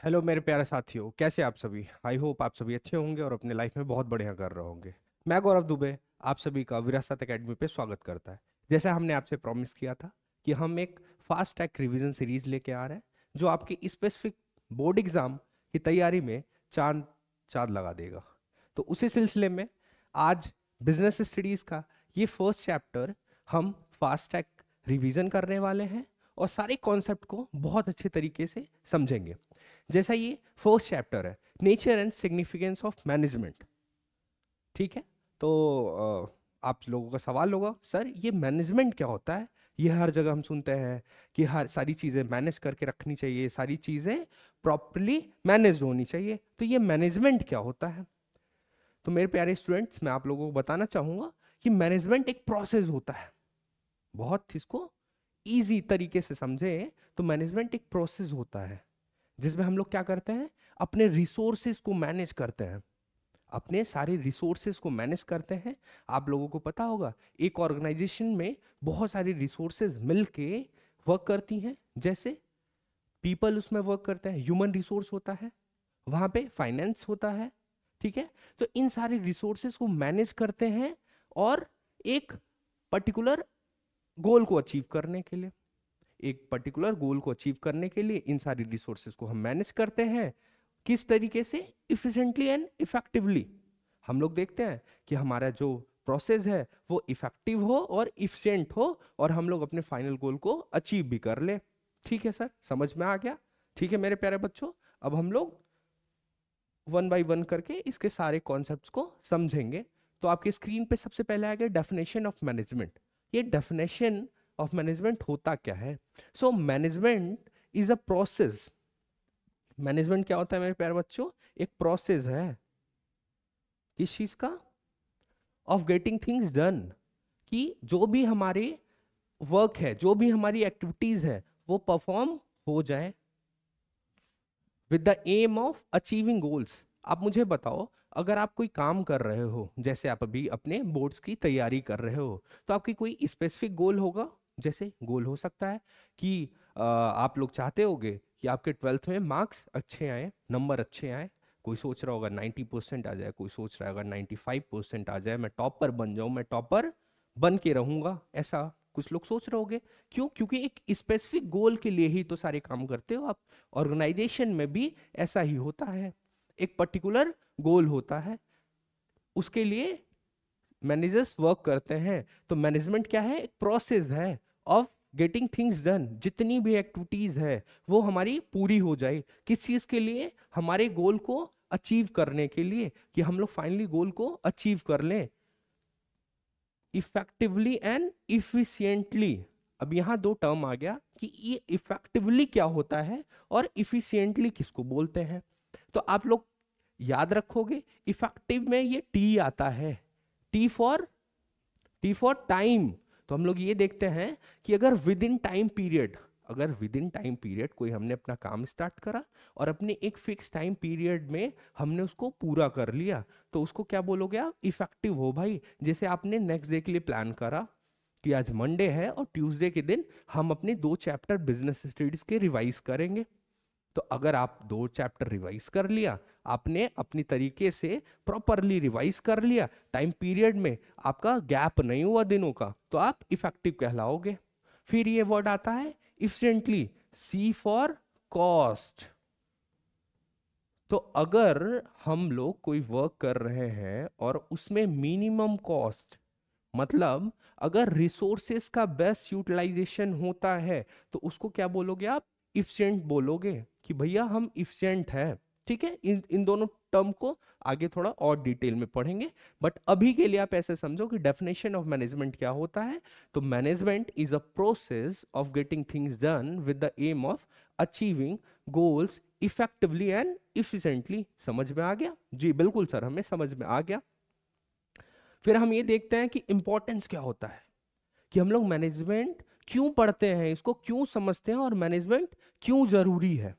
Hello मेरे प्यारे साथियों, कैसे आप सभी। आई होप आप सभी अच्छे होंगे और अपने लाइफ में बहुत बढ़िया कर रहे होंगे। मैं गौरव दुबे आप सभी का विरासत एकेडमी पे स्वागत करता है। जैसे हमने आपसे प्रॉमिस किया था कि हम एक फास्ट ट्रैक रिवीजन सीरीज लेके आ रहे हैं जो आपकी स्पेसिफिक बोर्ड एग्जाम की तैयारी में चांद चांद लगा देगा। तो उसी सिलसिले में आज बिजनेस स्टडीज का ये फर्स्ट चैप्टर हम फास्ट ट्रैक रिवीजन करने वाले हैं और सारे कॉन्सेप्ट को बहुत अच्छे तरीके से समझेंगे। जैसा ये फर्स्ट चैप्टर है, nature and significance of management. ठीक है। तो आप लोगों का सवाल होगा, सर ये मैनेजमेंट क्या होता है। ये हर जगह हम सुनते हैं कि हर सारी चीज़ें मैनेज करके रखनी चाहिए, सारी चीज़ें प्रॉपरली मैनेज होनी चाहिए। तो ये मैनेजमेंट क्या होता है। तो मेरे प्यारे स्टूडेंट्स, मैं आप लोगों को बताना चाहूँगा कि मैनेजमेंट एक प्रोसेस होता है। बहुत इसको इजी तरीके से समझें तो मैनेजमेंट एक प्रोसेस होता है जिसमें हम लोग क्या करते हैं, अपने रिसोर्सेज को मैनेज करते हैं, अपने सारे रिसोर्सेज को मैनेज करते हैं। आप लोगों को पता होगा एक ऑर्गेनाइजेशन में बहुत सारी रिसोर्सेज मिलके वर्क करती हैं। जैसे पीपल उसमें वर्क करते हैं, ह्यूमन रिसोर्स होता है, वहां पे फाइनेंस होता है। ठीक है। तो इन सारे रिसोर्सेज को मैनेज करते हैं और एक पर्टिकुलर गोल को अचीव करने के लिए, एक पर्टिकुलर गोल को अचीव करने के लिए इन सारी रिसोर्सेज को हम मैनेज करते हैं। किस तरीके से, इफिशिएंटली एंड इफेक्टिवली। हम लोग देखते हैं कि हमारा जो प्रोसेस है वो इफेक्टिव हो और इफिशिएंट हो और हम लोग अपने फाइनल गोल को अचीव भी कर ले। ठीक है सर, समझ में आ गया। ठीक है मेरे प्यारे बच्चों, अब हम लोग वन बाय वन करके इसके सारे कॉन्सेप्ट्स को समझेंगे। तो आपकी स्क्रीन पे सबसे पहले आ गया डेफिनेशन ऑफ मैनेजमेंट। ये डेफिनेशन ऑफ मैनेजमेंट होता क्या है। So management is a process. Management क्या होता है मेरे प्यारे बच्चों, एक प्रोसेस है। किस चीज का, ऑफ गेटिंग थिंग्स डन। कि जो भी हमारे वर्क है, जो भी हमारी एक्टिविटीज है वो परफॉर्म हो जाए with the aim of achieving goals. आप मुझे बताओ, अगर आप कोई काम कर रहे हो, जैसे आप अभी अपने बोर्ड्स की तैयारी कर रहे हो, तो आपकी कोई स्पेसिफिक गोल होगा। जैसे गोल हो सकता है कि आप लोग चाहते होगे कि आपके 12th में मार्क्स अच्छे आए, नंबर अच्छे आए। कोई सोच रहा होगा 90% आ जाए, कोई सोच रहा होगा 95% आ जाए, मैं टॉपर बन जाऊं, मैं टॉपर बन के रहूंगा, ऐसा कुछ लोग सोच रहे होगे। क्यों? क्योंकि एक स्पेसिफिक गोल के लिए ही तो सारे काम करते हो आप। ऑर्गेनाइजेशन में भी ऐसा ही होता है, एक पर्टिकुलर गोल होता है, उसके लिए मैनेजर्स वर्क करते हैं। तो मैनेजमेंट क्या है, एक प्रोसेस है ऑफ गेटिंग थिंग्स डन। जितनी भी एक्टिविटीज है वो हमारी पूरी हो जाए, किस चीज के लिए, हमारे गोल को अचीव करने के लिए, कि हम लोग फाइनली गोल को अचीव कर लें इफेक्टिवली एंड इफिशिएंटली। अब यहां दो टर्म आ गया कि ये इफेक्टिवली क्या होता है और इफिशिएंटली किसको बोलते हैं। तो आप लोग याद रखोगे, इफेक्टिव में ये टी आता है, T for, T for time. तो हम लोग ये देखते हैं कि अगर विद इन टाइम पीरियड, अगर विद इन टाइम पीरियड कोई हमने अपना काम स्टार्ट करा और अपने एक फिक्स टाइम पीरियड में हमने उसको पूरा कर लिया, तो उसको क्या बोलोगे आप, इफेक्टिव हो भाई। जैसे आपने नेक्स्ट डे के लिए प्लान करा कि आज मंडे है और ट्यूसडे के दिन हम अपने 2 चैप्टर बिजनेस स्टडीज के रिवाइज करेंगे। तो अगर आप 2 चैप्टर रिवाइज कर लिया, आपने अपनी तरीके से प्रॉपरली रिवाइज कर लिया, टाइम पीरियड में आपका गैप नहीं हुआ दिनों का, तो आप इफेक्टिव कहलाओगे। फिर ये वर्ड आता है इफिशिएंटली, सी फॉर कॉस्ट। तो अगर हम लोग कोई वर्क कर रहे हैं और उसमें मिनिमम कॉस्ट, मतलब अगर रिसोर्सेस का बेस्ट यूटिलाइजेशन होता है, तो उसको क्या बोलोगे आप, इफिशिएंट बोलोगे कि भैया हम इफिशिएंट है। ठीक है, इन इन दोनों टर्म को आगे थोड़ा और डिटेल में पढ़ेंगे, बट अभी के लिए आप ऐसे समझो कि डेफिनेशन ऑफ मैनेजमेंट क्या होता है। तो management is a process of getting things done with the aim of achieving goals effectively and efficiently. समझ में आ गया जी? बिल्कुल सर, हमें समझ में आ गया। फिर हम ये देखते हैं कि इंपॉर्टेंस क्या होता है, कि हम लोग मैनेजमेंट क्यों पढ़ते हैं, इसको क्यों समझते हैं और मैनेजमेंट क्यों जरूरी है।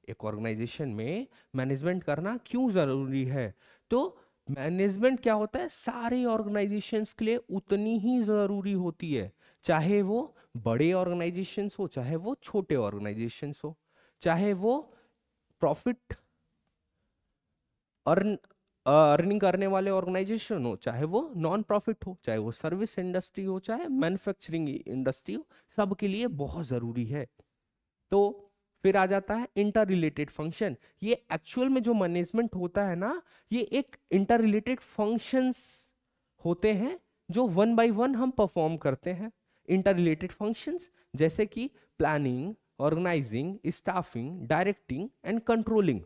एक ऑर्गेनाइजेशन में मैनेजमेंट करना क्यों जरूरी है। तो मैनेजमेंट क्या होता है, सारे ऑर्गेनाइजेशंस के लिए उतनी ही जरूरी होती है, चाहे वो बड़े ऑर्गेनाइजेशंस हो, चाहे वो छोटे ऑर्गेनाइजेशंस हो, चाहे वो प्रॉफिट अर्निंग करने वाले ऑर्गेनाइजेशन हो, चाहे वो नॉन प्रॉफिट हो, चाहे वो सर्विस इंडस्ट्री हो, चाहे मैन्युफैक्चरिंग इंडस्ट्री हो, सबके लिए बहुत जरूरी है। तो फिर आ जाता है इंटर रिलेटेड फंक्शन। ये एक्चुअल में जो मैनेजमेंट होता है ना, ये एक इंटर रिलेटेड फंक्शंस होते हैं जो वन बाय वन हम परफॉर्म करते हैं। इंटर रिलेटेड फंक्शंस जैसे कि planning, organising, staffing, directing and controlling.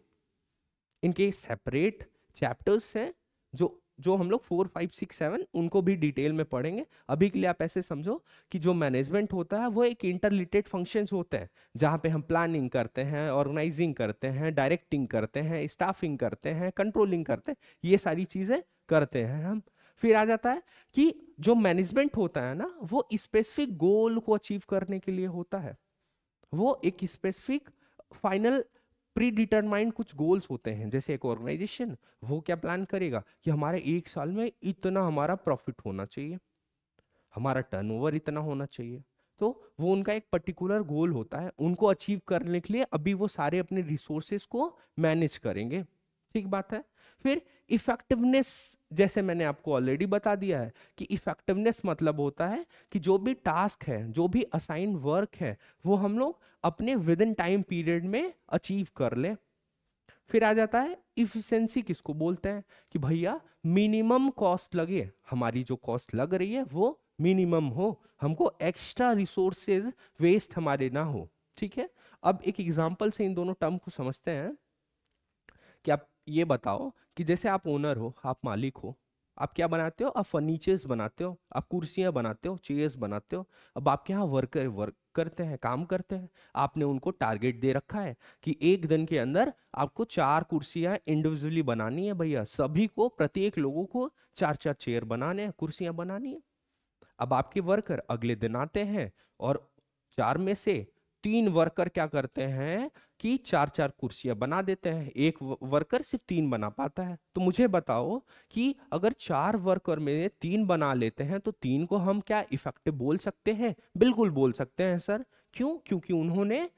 इनके सेपरेट चैप्टर्स हैं जो जो हम लोग 4, 5, 6, 7 उनको भी डिटेल में पढ़ेंगे। अभी के लिए आप ऐसे समझो कि जो मैनेजमेंट होता है वो एक इंटररिलेटेड फंक्शंस होते हैं, जहाँ पे हम प्लानिंग करते हैं, ऑर्गेनाइजिंग करते हैं, डायरेक्टिंग करते हैं, स्टाफिंग करते हैं, कंट्रोलिंग करते हैं, ये सारी चीज़ें करते हैं हम। फिर आ जाता है कि जो मैनेजमेंट होता है ना, वो स्पेसिफिक गोल को अचीव करने के लिए होता है। वो एक स्पेसिफिक फाइनल प्री डिटरमाइंड कुछ गोल्स होते हैं। जैसे एक ऑर्गेनाइजेशन वो क्या प्लान करेगा कि हमारे 1 साल में इतना हमारा प्रॉफिट होना चाहिए, हमारा टर्नओवर इतना होना चाहिए। तो वो उनका एक पर्टिकुलर गोल होता है, उनको अचीव करने के लिए अभी वो सारे अपने रिसोर्सेस को मैनेज करेंगे। ठीक बात है। फिर इफेक्टिवनेस, जैसे मैंने आपको ऑलरेडी बता दिया है कि इफेक्टिवनेस मतलब होता है कि जो भी टास्क है, जो भी असाइन वर्क है, वो हम लोग अपने विद इन टाइम पीरियड में अचीव कर ले। फिर आ जाता है इफिशिएंसी, किसको बोलते हैं कि भैया मिनिमम कॉस्ट लगे, हमारी जो कॉस्ट लग रही है वो मिनिमम हो, हमको एक्स्ट्रा रिसोर्सेज वेस्ट हमारे ना हो। ठीक है। अब एक एग्जांपल से इन दोनों टर्म को समझते हैं कि आप ये बताओ कि जैसे आप ओनर हो, आप मालिक हो, आप क्या बनाते हो? आप फर्नीचर्स बनाते हो, आप कुर्सियां बनाते हो, चेयर्स बनाते हो। अब आपके यहाँ वर्कर वर्क करते हैं, काम करते हैं। आपने उनको टारगेट दे रखा है कि 1 दिन के अंदर आपको 4 कुर्सियां इंडिविजुअली बनानी है भैया, सभी को, प्रत्येक लोगों को 4-4 चेयर बनाने हैं, कुर्सियां बनानी है। अब आपके वर्कर अगले दिन आते हैं और 4 में से 3 वर्कर क्या करते हैं कि 4-4 कुर्सियां बना देते हैं, एक वर्कर सिर्फ 3 बना पाता है। तो मुझे बताओ कि अगर 4 वर्कर में 3 बना लेते हैं तो 3 को हम क्या इफेक्टिव बोल सकते हैं? बिल्कुल बोल सकते हैं सर। क्यों? क्योंकि उन्होंने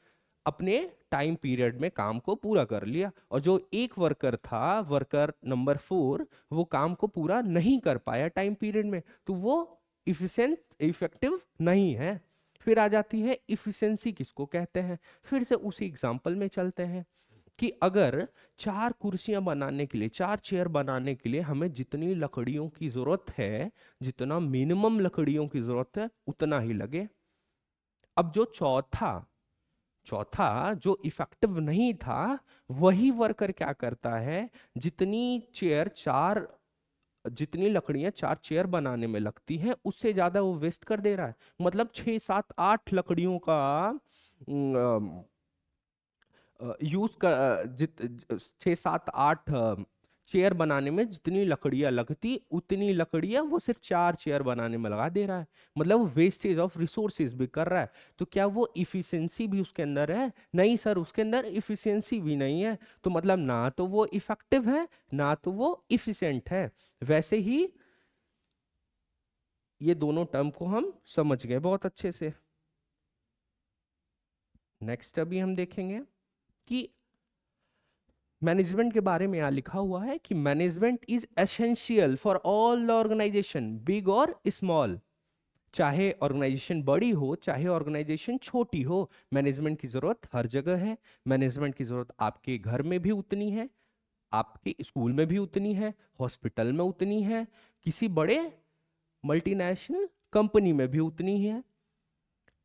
अपने टाइम पीरियड में काम को पूरा कर लिया। और जो एक वर्कर था, वर्कर नंबर 4, वो काम को पूरा नहीं कर पाया टाइम पीरियड में, तो वो इफेक्टिव नहीं है। फिर आ जाती है इफिशिएंसी, किसको कहते हैं? फिर से उसी एग्जांपल में चलते हैं कि अगर 4 कुर्सियां बनाने के लिए, 4 चेयर बनाने के लिए हमें जितनी लकड़ियों की जरूरत है, जितना मिनिमम लकड़ियों की जरूरत है, उतना ही लगे। अब जो चौथा चौथा जो इफेक्टिव नहीं था, वही वर्कर क्या करता है, जितनी लकड़ियां 4 चेयर बनाने में लगती हैं, उससे ज्यादा वो वेस्ट कर दे रहा है। मतलब 6, 7, 8 लकड़ियों का यूज कर, 6, 7, 8 चेयर बनाने में जितनी लकड़ियां लगती, उतनी लकड़ियां वो सिर्फ 4 चेयर बनाने में लगा दे रहा है। मतलब वो वेस्टेज ऑफ रिसोर्सेज भी कर रहा है। तो क्या वो इफिशिएंसी भी उसके अंदर है? नहीं सर, उसके अंदर इफिशिएंसी भी नहीं है। तो मतलब ना तो वो इफेक्टिव है, ना तो वो इफिशिएंट है। वैसे ही ये दोनों टर्म को हम समझ गए बहुत अच्छे से। नेक्स्ट अभी हम देखेंगे कि मैनेजमेंट के बारे में यहाँ लिखा हुआ है कि management is essential for all the organisation, big और स्मॉल। चाहे ऑर्गेनाइजेशन बड़ी हो, चाहे ऑर्गेनाइजेशन छोटी हो, मैनेजमेंट की जरूरत हर जगह है। मैनेजमेंट की जरूरत आपके घर में भी उतनी है, आपके स्कूल में भी उतनी है, हॉस्पिटल में उतनी है, किसी बड़े मल्टीनेशनल कंपनी में भी उतनी है।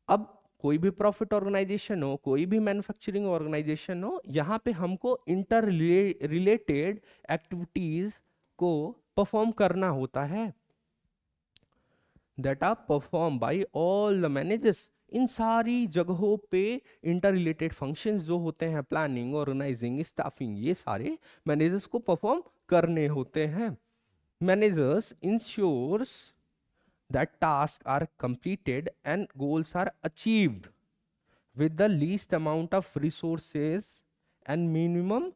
अब कोई भी प्रॉफिट ऑर्गेनाइजेशन हो, कोई भी मैन्युफैक्चरिंग ऑर्गेनाइजेशन हो, यहाँ पे हमको इंटर रिलेटेड एक्टिविटीज को परफॉर्म करना होता है, that are perform by all the managers. इन सारी जगहों पे इंटर रिलेटेड फंक्शंस जो होते हैं, प्लानिंग, ऑर्गेनाइजिंग, स्टाफिंग, ये सारे मैनेजर्स को परफॉर्म करने होते हैं। Managers ensures that tasks are completed and goals are achieved with the least amount of resources and minimum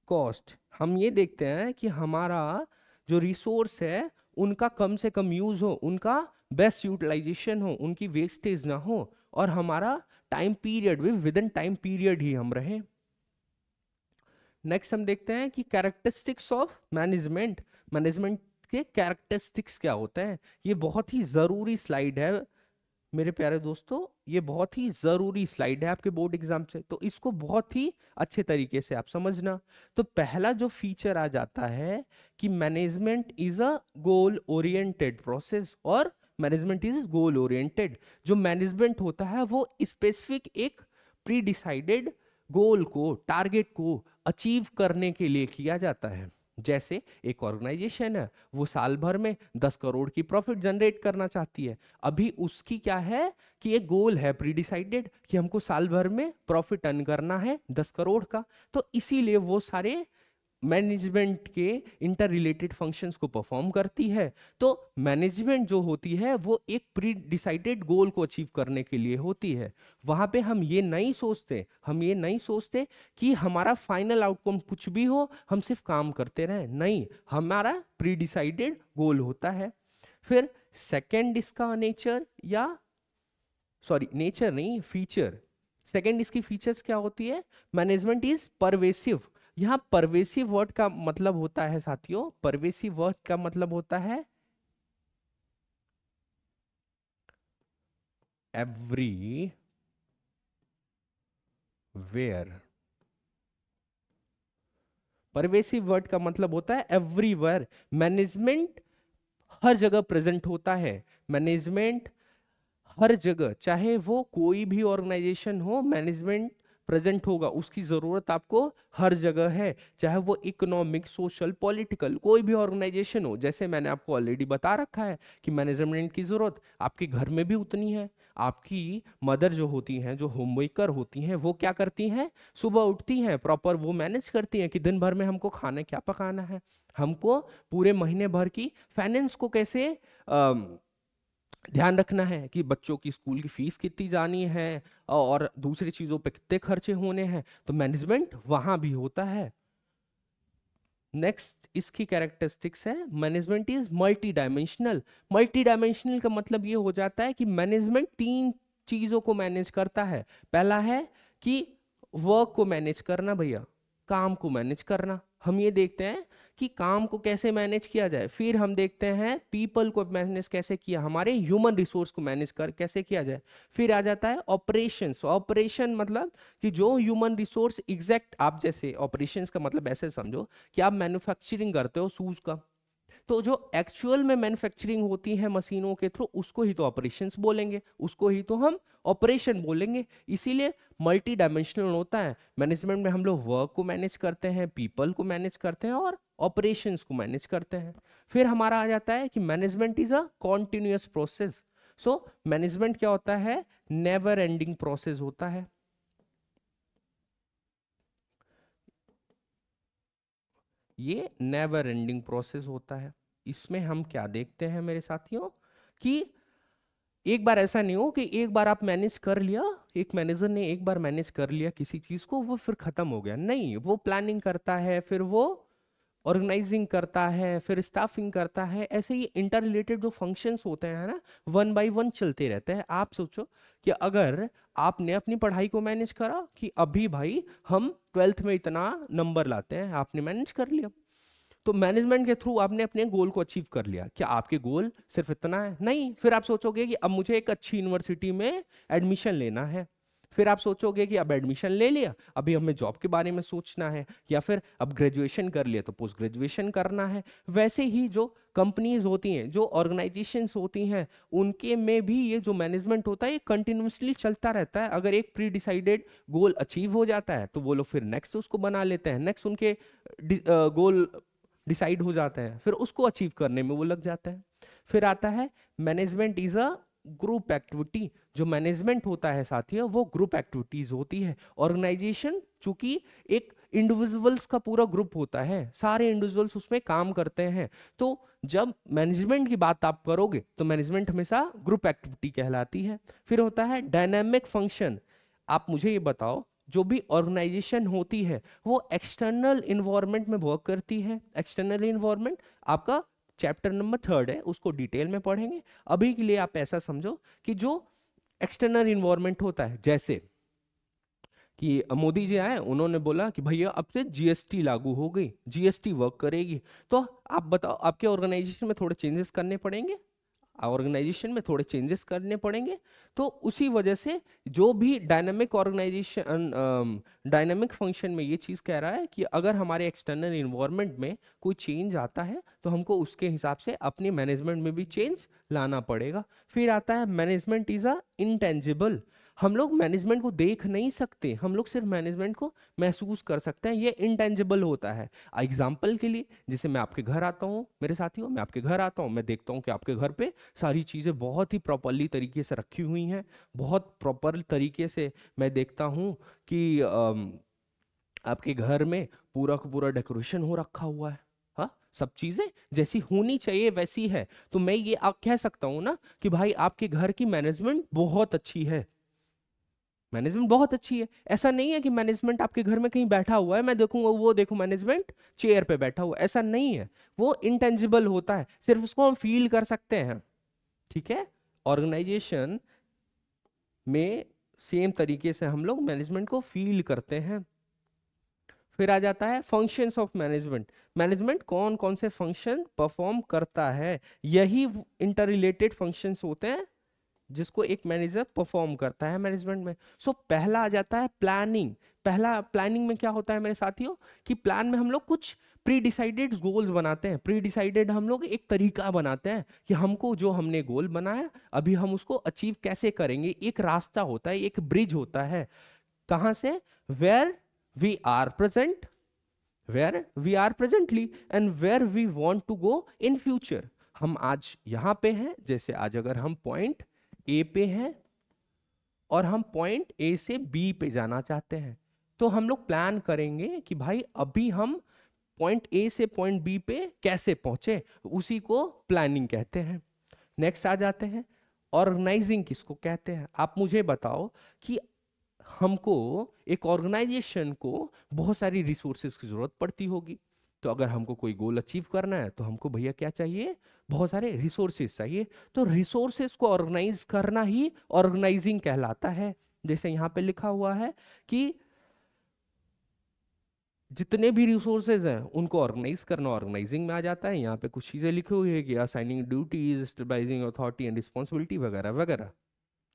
cost। हम ये देखते हैं कि हमारा जो रिसोर्स है उनका कम से कम यूज हो, उनका बेस्ट यूटिलाइजेशन हो, उनकी वेस्टेज ना हो, और हमारा टाइम पीरियड भी विद इन टाइम पीरियड ही हम रहें। नेक्स्ट हम देखते हैं कि कैरेक्टरिस्टिक्स ऑफ मैनेजमेंट, मैनेजमेंट के कैरेक्टरिस्टिक्स क्या होते हैं। ये बहुत ही जरूरी स्लाइड है मेरे प्यारे दोस्तों, ये बहुत ही जरूरी स्लाइड है आपके बोर्ड एग्जाम से, तो इसको बहुत ही अच्छे तरीके से आप समझना। तो पहला जो फीचर आ जाता है कि management is a goal oriented process, और मैनेजमेंट इज गोल ओरिएंटेड। जो मैनेजमेंट होता है वो स्पेसिफिक एक प्री डिसाइडेड गोल को, टारगेट को अचीव करने के लिए किया जाता है। जैसे एक ऑर्गेनाइजेशन है, वो साल भर में 10 करोड़ की प्रॉफिट जनरेट करना चाहती है। अभी उसकी क्या है कि एक गोल है प्री डिसाइडेड कि हमको साल भर में प्रॉफिट अर्न करना है 10 करोड़ का। तो इसीलिए वो सारे मैनेजमेंट के इंटर रिलेटेड फंक्शंस को परफॉर्म करती है। तो मैनेजमेंट जो होती है वो एक प्री डिसाइडेड गोल को अचीव करने के लिए होती है। वहां पे हम ये नहीं सोचते कि हमारा फाइनल आउटकम कुछ भी हो, हम सिर्फ काम करते रहें, नहीं, हमारा प्री डिसाइडेड गोल होता है। फिर सेकंड इसका नेचर, या सॉरी नेचर नहीं, फीचर। सेकंड इसकी फीचर्स क्या होती है, मैनेजमेंट इज परवेसिव। यहां परवेसिव वर्ड का मतलब होता है साथियों, परवेसिव वर्ड का मतलब होता है एवरी वेयर। परवेसिव वर्ड का मतलब होता है एवरीवेयर। मैनेजमेंट हर जगह प्रेजेंट होता है। मैनेजमेंट हर जगह, चाहे वो कोई भी ऑर्गेनाइजेशन हो, मैनेजमेंट प्रेजेंट होगा। उसकी जरूरत आपको हर जगह है, चाहे वो इकोनॉमिक, सोशल, पॉलिटिकल कोई भी ऑर्गेनाइजेशन हो। जैसे मैंने आपको ऑलरेडी बता रखा है कि मैनेजमेंट की जरूरत आपके घर में भी उतनी है। आपकी मदर जो होती हैं, जो होममेकर होती हैं, वो क्या करती हैं, सुबह उठती हैं, प्रॉपर वो मैनेज करती हैं कि दिन भर में हमको खाना क्या पकाना है, हमको पूरे महीने भर की फाइनेंस को कैसे ध्यान रखना है, कि बच्चों की स्कूल की फीस कितनी जानी है और दूसरी चीजों पे कितने खर्चे होने हैं। तो मैनेजमेंट वहां भी होता है। नेक्स्ट इसकी कैरेक्टरिस्टिक्स है, management is multi dimensional. Multi dimensional का मतलब ये हो जाता है कि मैनेजमेंट 3 चीजों को मैनेज करता है। पहला है कि वर्क को मैनेज करना, भैया काम को मैनेज करना। हम ये देखते हैं कि काम को कैसे मैनेज किया जाए। फिर हम देखते हैं पीपल को मैनेज कैसे किया, हमारे ह्यूमन रिसोर्स को मैनेज कर कैसे किया जाए। फिर आ जाता है ऑपरेशंस। ऑपरेशन मतलब कि जो ह्यूमन रिसोर्स एग्जैक्ट, आप जैसे ऑपरेशंस का मतलब ऐसे समझो कि आप मैन्युफैक्चरिंग करते हो शूज का, तो जो एक्चुअल में मैन्युफैक्चरिंग होती है मशीनों के थ्रू, उसको ही तो ऑपरेशंस बोलेंगे, उसको ही तो हम ऑपरेशन बोलेंगे। इसीलिए मल्टी डायमेंशनल होता है। मैनेजमेंट में हम लोग वर्क को मैनेज करते हैं, पीपल को मैनेज करते हैं और ऑपरेशंस को मैनेज करते हैं। फिर हमारा आ जाता है कि management is a continuous process. So management क्या होता है, नेवर एंडिंग प्रोसेस होता है। ये नेवर एंडिंग प्रोसेस होता है। इसमें हम क्या देखते हैं मेरे साथियों, कि एक बार ऐसा नहीं हो कि एक बार आप मैनेज कर लिया, एक मैनेजर ने एक बार मैनेज कर लिया किसी चीज को, वो फिर खत्म हो गया। नहीं, वो प्लानिंग करता है, फिर वो ऑर्गेनाइजिंग करता है, फिर स्टाफिंग करता है। ऐसे ही इंटर रिलेटेड जो फंक्शंस होते हैं ना, 1 बाय 1 चलते रहते हैं। आप सोचो कि अगर आपने अपनी पढ़ाई को मैनेज करा कि अभी भाई हम 12th में इतना नंबर लाते हैं, आपने मैनेज कर लिया, तो मैनेजमेंट के थ्रू आपने अपने गोल को अचीव कर लिया। क्या आपके गोल सिर्फ इतना है? नहीं। फिर आप सोचोगे कि अब मुझे एक अच्छी यूनिवर्सिटी में एडमिशन लेना है। फिर आप सोचोगे कि अब एडमिशन ले लिया, अभी हमें जॉब के बारे में सोचना है, या फिर अब ग्रेजुएशन कर लिया तो पोस्ट ग्रेजुएशन करना है। वैसे ही जो कंपनीज होती हैं, जो ऑर्गेनाइजेशंस होती हैं, उनके में भी ये जो मैनेजमेंट होता है ये कंटिन्यूसली चलता रहता है। अगर एक प्री डिसाइडेड गोल अचीव हो जाता है तो वो लोग फिर नेक्स्ट उसको बना लेते हैं, नेक्स्ट उनके गोल डिसाइड हो जाते हैं, फिर उसको अचीव करने में वो लग जाता है। फिर आता है management is a group activity. जो मैनेजमेंट होता है साथियों, वो ग्रुप एक्टिविटीज होती है। ऑर्गेनाइजेशन चूंकि एक इंडिविजुअल्स का पूरा ग्रुप होता है, सारे इंडिविजुअल्स उसमें काम करते हैं, तो जब मैनेजमेंट की बात आप करोगे तो मैनेजमेंट हमेशा ग्रुप एक्टिविटी कहलाती है। फिर होता है डायनामिक फंक्शन। आप मुझे ये बताओ, जो भी ऑर्गेनाइजेशन होती है वो एक्सटर्नल इन्वायरमेंट में वर्क करती है। एक्सटर्नल इन्वायरमेंट आपका चैप्टर नंबर 3 है, उसको डिटेल में पढ़ेंगे। अभी के लिए आप ऐसा समझो कि जो एक्सटर्नल इन्वायरमेंट होता है, जैसे कि मोदी जी आए, उन्होंने बोला कि भैया अब से जीएसटी लागू हो गई, जीएसटी वर्क करेगी। तो आप बताओ, आपके ऑर्गेनाइजेशन में थोड़े चेंजेस करने पड़ेंगे, ऑर्गेनाइजेशन में थोड़े चेंजेस करने पड़ेंगे। तो उसी वजह से जो भी डायनामिक ऑर्गेनाइजेशन, डायनामिक फंक्शन में ये चीज़ कह रहा है कि अगर हमारे एक्सटर्नल इन्वायरमेंट में कोई चेंज आता है तो हमको उसके हिसाब से अपने मैनेजमेंट में भी चेंज लाना पड़ेगा। फिर आता है मैनेजमेंट इज अ इंटेंजिबल। हम लोग मैनेजमेंट को देख नहीं सकते, हम लोग सिर्फ मैनेजमेंट को महसूस कर सकते हैं, ये इंटेंजिबल होता है। एग्जाम्पल के लिए, जैसे मैं आपके घर आता हूँ मेरे साथियों, मैं आपके घर आता हूँ, मैं देखता हूँ कि आपके घर पे सारी चीज़ें बहुत ही प्रॉपरली तरीके से रखी हुई हैं, बहुत प्रॉपर तरीके से मैं देखता हूँ कि आपके घर में पूरा का पूरा डेकोरेशन हो रखा हुआ है। हाँ, सब चीजें जैसी होनी चाहिए वैसी है। तो मैं ये कह सकता हूँ ना कि भाई आपके घर की मैनेजमेंट बहुत अच्छी है, मैनेजमेंट बहुत अच्छी है। ऐसा नहीं है कि मैनेजमेंट आपके घर में कहीं बैठा हुआ है, मैं देखूंगा वो देखो मैनेजमेंट चेयर पे बैठा हुआ, ऐसा नहीं है। वो इंटेंजिबल होता है, सिर्फ उसको हम फील कर सकते हैं। ठीक है, ऑर्गेनाइजेशन में सेम तरीके से हम लोग मैनेजमेंट को फील करते हैं। फिर आ जाता है फंक्शंस ऑफ मैनेजमेंट। मैनेजमेंट कौन कौन से फंक्शन परफॉर्म करता है, यही इंटर रिलेटेड फंक्शंस होते हैं जिसको एक मैनेजर परफॉर्म करता है मैनेजमेंट में। सो पहला आ जाता है प्लानिंग। पहला प्लानिंग में क्या होता है मेरे साथियों, कि प्लान में हम लोग कुछ प्री डिसाइडेड गोल्स बनाते हैं। प्री डिसाइडेड हम लोग एक तरीका बनाते हैं कि हमको जो हमने गोल बनाया अभी हम उसको अचीव कैसे करेंगे। एक रास्ता होता है, एक ब्रिज होता है। कहां से, where we are present, where we are presently and where we want to go in future. हम आज यहां पे हैं, जैसे आज अगर हम पॉइंट ए पे हैं और हम पॉइंट ए से बी पे जाना चाहते हैं, तो हम लोग प्लान करेंगे कि भाई अभी हम पॉइंट ए से पॉइंट बी पे कैसे पहुंचे, उसी को प्लानिंग कहते हैं। नेक्स्ट आ जाते हैं ऑर्गेनाइजिंग। किसको कहते हैं, आप मुझे बताओ कि हमको एक ऑर्गेनाइजेशन को बहुत सारी रिसोर्सेज की जरूरत पड़ती होगी। तो अगर हमको कोई गोल अचीव करना है तो हमको भैया क्या चाहिए, बहुत सारे रिसोर्सेज चाहिए। तो रिसोर्सेज को ऑर्गेनाइज करना ही ऑर्गेनाइजिंग कहलाता है। जैसे यहाँ पे लिखा हुआ है कि जितने भी रिसोर्सेज हैं उनको ऑर्गेनाइज करना ऑर्गेनाइजिंग में आ जाता है। यहाँ पे कुछ चीजें लिखी हुई है कि assigning duties, establishing authority and responsibility वगैरह वगैरह।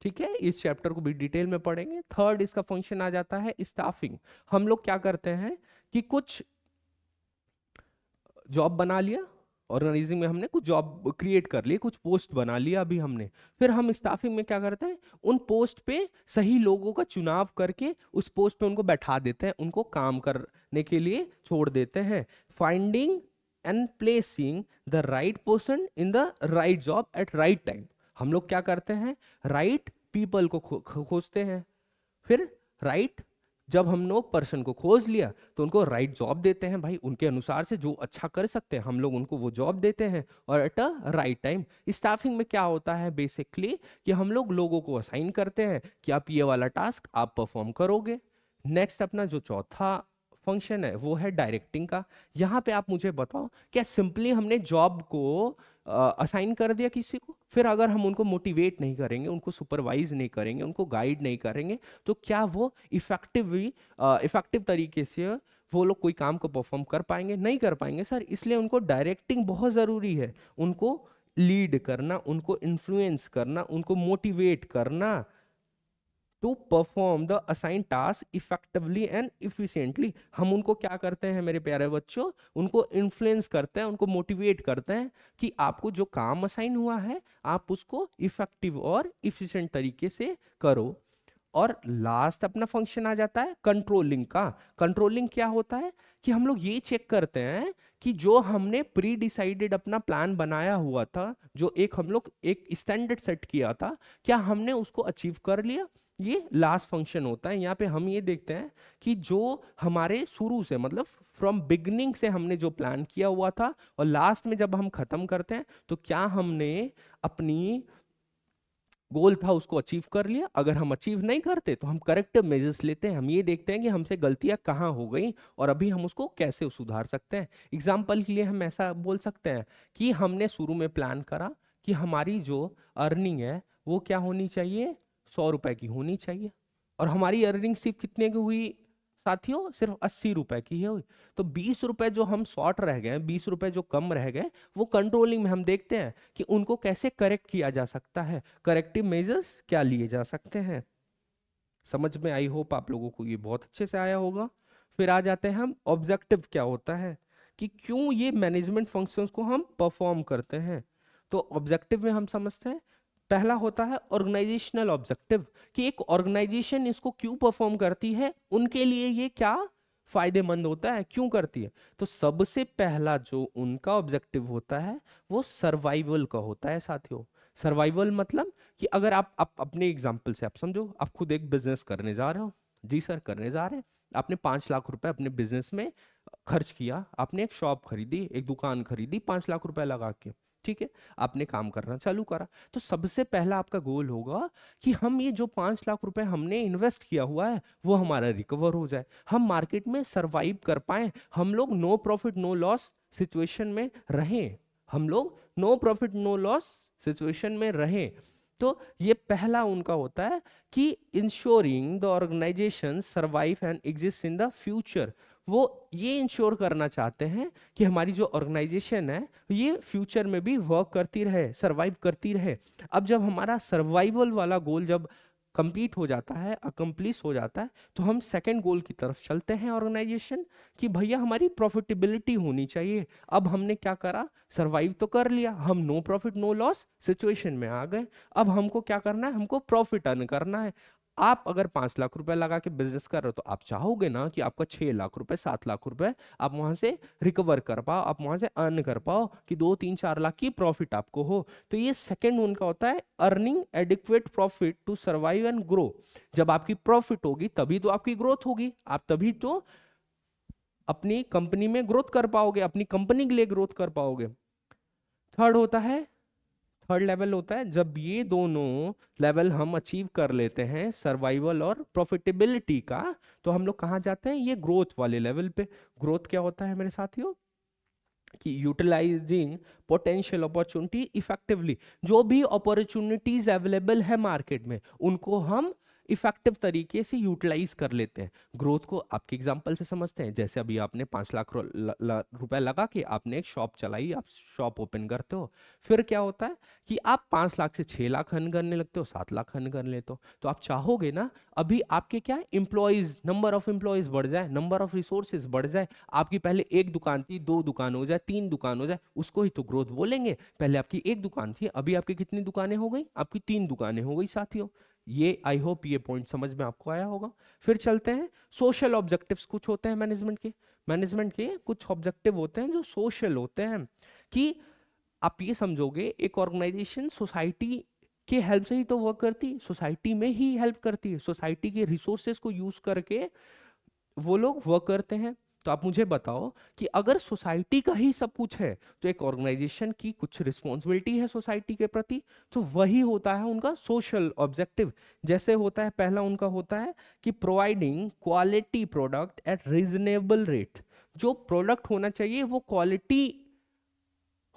ठीक है, इस चैप्टर को भी डिटेल में पढ़ेंगे। थर्ड इसका फंक्शन आ जाता है स्टाफिंग। हम लोग क्या करते हैं कि कुछ जॉब बना लिया, ऑर्गेनाइजिंग में हमने कुछ जॉब क्रिएट कर ली, कुछ पोस्ट बना लिया अभी हमने, फिर हम स्टाफिंग में क्या करते हैं, उन पोस्ट पे सही लोगों का चुनाव करके उस पोस्ट पे उनको बैठा देते हैं, उनको काम करने के लिए छोड़ देते हैं। Finding and placing the right person in the right job eight right time. हम लोग क्या करते हैं, राइट पीपल को खोजते हैं। फिर राइट, जब हम लोग पर्सन को खोज लिया तो उनको राइट जॉब देते हैं, भाई उनके अनुसार से जो अच्छा कर सकते हैं हम लोग उनको वो जॉब देते हैं, और at a right time. Staffing में क्या होता है बेसिकली, कि हम लोग लोगों को असाइन करते हैं कि आप ये वाला टास्क आप परफॉर्म करोगे। नेक्स्ट अपना जो चौथा फंक्शन है वो है डायरेक्टिंग का। यहाँ पे आप मुझे बताओ, क्या सिंपली हमने जॉब को असाइन कर दिया किसी को, फिर अगर हम उनको मोटिवेट नहीं करेंगे, उनको सुपरवाइज नहीं करेंगे, उनको गाइड नहीं करेंगे, तो क्या वो इफेक्टिव तरीके से वो लोग कोई काम को परफॉर्म कर पाएंगे? नहीं कर पाएंगे सर। इसलिए उनको डायरेक्टिंग बहुत ज़रूरी है, उनको लीड करना, उनको इन्फ्लुएंस करना, उनको मोटिवेट करना to perform the assign task effectively and efficiently. हम उनको क्या करते हैं मेरे प्यारे बच्चों, उनको इन्फ्लुएंस करते हैं, उनको मोटिवेट करते हैं कि आपको जो काम असाइन हुआ है आप उसको इफेक्टिव और इफिशिएंट तरीके से करो। और लास्ट अपना फंक्शन आ जाता है कंट्रोलिंग का। कंट्रोलिंग क्या होता है, कि हम लोग ये चेक करते हैं कि जो हमने प्री डिसाइडेड अपना प्लान बनाया हुआ था, जो एक हम लोग एक स्टैंडर्ड सेट किया था, क्या हमने उसको अचीव कर लिया। ये लास्ट फंक्शन होता है। यहाँ पे हम ये देखते हैं कि जो हमारे शुरू से, मतलब फ्रॉम बिगनिंग से हमने जो प्लान किया हुआ था और लास्ट में जब हम खत्म करते हैं तो क्या हमने अपनी गोल था उसको अचीव कर लिया। अगर हम अचीव नहीं करते तो हम करेक्टिव मेजर्स लेते हैं, हम ये देखते हैं कि हमसे गलतियां कहाँ हो गई और अभी हम उसको कैसे सुधार सकते हैं। एग्जाम्पल के लिए हम ऐसा बोल सकते हैं कि हमने शुरू में प्लान करा कि हमारी जो अर्निंग है वो क्या होनी चाहिए, 100 रुपए की होनी चाहिए। और हमारी अर्निंग सिर्फ कितने की हुई साथियों, सिर्फ 80 रुपए की है हुई। तो 20 रुपए जो हम शॉर्ट रह गए, 20 रुपए जो कम रह गए, वो कंट्रोलिंग में हम देखते हैं कि उनको कैसे करेक्ट किया जा सकता है, करेक्टिव मेजर्स क्या लिए जा सकते हैं। समझ में आई होप आप लोगों को ये बहुत अच्छे से आया होगा। फिर आ जाते हैं हम ऑब्जेक्टिव क्या होता है, कि क्यों ये मैनेजमेंट फंक्शंस को हम परफॉर्म करते हैं। तो ऑब्जेक्टिव में हम समझते हैं, पहला होता है ऑर्गेनाइजेशनल ऑब्जेक्टिव, कि एक ऑर्गेनाइजेशन इसको क्यों परफॉर्म करती है, उनके लिए ये क्या फायदेमंद होता है, क्यों करती है। तो सबसे पहला जो उनका ऑब्जेक्टिव होता है वो सर्वाइवल का होता है साथियों। सर्वाइवल मतलब कि अगर आप अपने एग्जाम्पल से आप समझो, आप खुद एक बिजनेस करने जा रहे हो, जी सर करने जा रहे हैं, आपने 5 लाख रुपए अपने बिजनेस में खर्च किया, आपने एक शॉप खरीदी, एक दुकान खरीदी 5 लाख रुपए लगा के, ठीक है, आपने काम करना चालू करा। तो सबसे पहला आपका गोल होगा कि हम ये जो 5 लाख रुपए हमने इन्वेस्ट किया हुआ है वो हमारा रिकवर हो जाए, हम मार्केट में सरवाइव कर पाए, हम लोग no profit no loss situation में रहें, हम लोग no profit no loss situation में रहें। तो ये पहला उनका होता है कि ensuring the organisation survive and exist in the future. वो ये इंश्योर करना चाहते हैं कि हमारी जो ऑर्गेनाइजेशन है ये फ्यूचर में भी वर्क करती रहे, सरवाइव करती रहे। अब जब हमारा सर्वाइवल वाला गोल जब कंप्लीट हो जाता है, अकम्प्लिश हो जाता है, तो हम सेकंड गोल की तरफ चलते हैं ऑर्गेनाइजेशन, कि भैया हमारी प्रॉफिटेबिलिटी होनी चाहिए। अब हमने क्या करा, सरवाइव तो कर लिया, हम no profit no loss situation में आ गए। अब हमको क्या करना है, हमको प्रॉफिट अर्न करना है। आप अगर 5 लाख रुपए लगा के बिजनेस कर रहे हो तो आप चाहोगे ना कि आपका 6 लाख रुपए 7 लाख रुपए आप वहां से रिकवर कर पाओ, आप वहां से अर्न कर पाओ, कि 2 3 4 लाख की प्रॉफिट आपको हो। तो ये सेकंड उनका होता है earning adequate profit to survive and grow. जब आपकी प्रॉफिट होगी तभी तो आपकी ग्रोथ होगी, आप तभी तो अपनी कंपनी में ग्रोथ कर पाओगे, अपनी कंपनी के लिए ग्रोथ कर पाओगे। थर्ड होता है, थर्ड लेवल होता है जब ये दोनों लेवल हम अचीव कर लेते हैं, सर्वाइवल और प्रॉफिटेबिलिटी का, तो हम लोग कहाँ जाते हैं, ये ग्रोथ वाले लेवल पे। ग्रोथ क्या होता है मेरे साथियों, कि यूटिलाइजिंग पोटेंशियल अपॉर्चुनिटी इफेक्टिवली, जो भी अपॉर्चुनिटीज अवेलेबल है मार्केट में उनको हम इफेक्टिव तरीके से यूटिलाइज कर लेते हैं। ग्रोथ को आपके एग्जांपल से समझते हैं, जैसे अभी आपने 5 लाख रुपए लगा के आपने एक शॉप चलाई, आप शॉप ओपन करते हो, फिर क्या होता है कि आप 5 लाख से 6 लाख अर्न करने लगते हो, 7 लाख अर्न कर लेते हो। तो आप चाहोगे ना अभी आपके क्या एम्प्लॉयज, नंबर ऑफ एम्प्लॉयज बढ़ जाए, नंबर ऑफ रिसोर्सेज बढ़ जाए, आपकी पहले एक दुकान थी 2 दुकान हो जाए, 3 दुकान हो जाए, उसको ही तो ग्रोथ बोलेंगे। पहले आपकी एक दुकान थी, अभी आपकी कितनी दुकानें हो गई, आपकी 3 दुकानें हो गई साथियों। ये आई होप ये पॉइंट समझ में आपको आया होगा। फिर चलते हैं सोशल ऑब्जेक्टिव्स, कुछ होते हैं मैनेजमेंट के कुछ ऑब्जेक्टिव होते हैं जो सोशल होते हैं, कि आप ये समझोगे एक ऑर्गेनाइजेशन सोसाइटी के हेल्प से ही तो वर्क करती है, सोसाइटी में ही हेल्प करती है, सोसाइटी के रिसोर्सेज को यूज करके वो लोग वर्क करते हैं। तो आप मुझे बताओ कि अगर सोसाइटी का ही सब कुछ है तो एक ऑर्गेनाइजेशन की कुछ रिस्पॉन्सिबिलिटी है सोसाइटी के प्रति, तो वही होता है उनका सोशल ऑब्जेक्टिव। जैसे होता है, पहला उनका होता है कि providing quality product at reasonable rate. जो प्रोडक्ट होना चाहिए वो क्वालिटी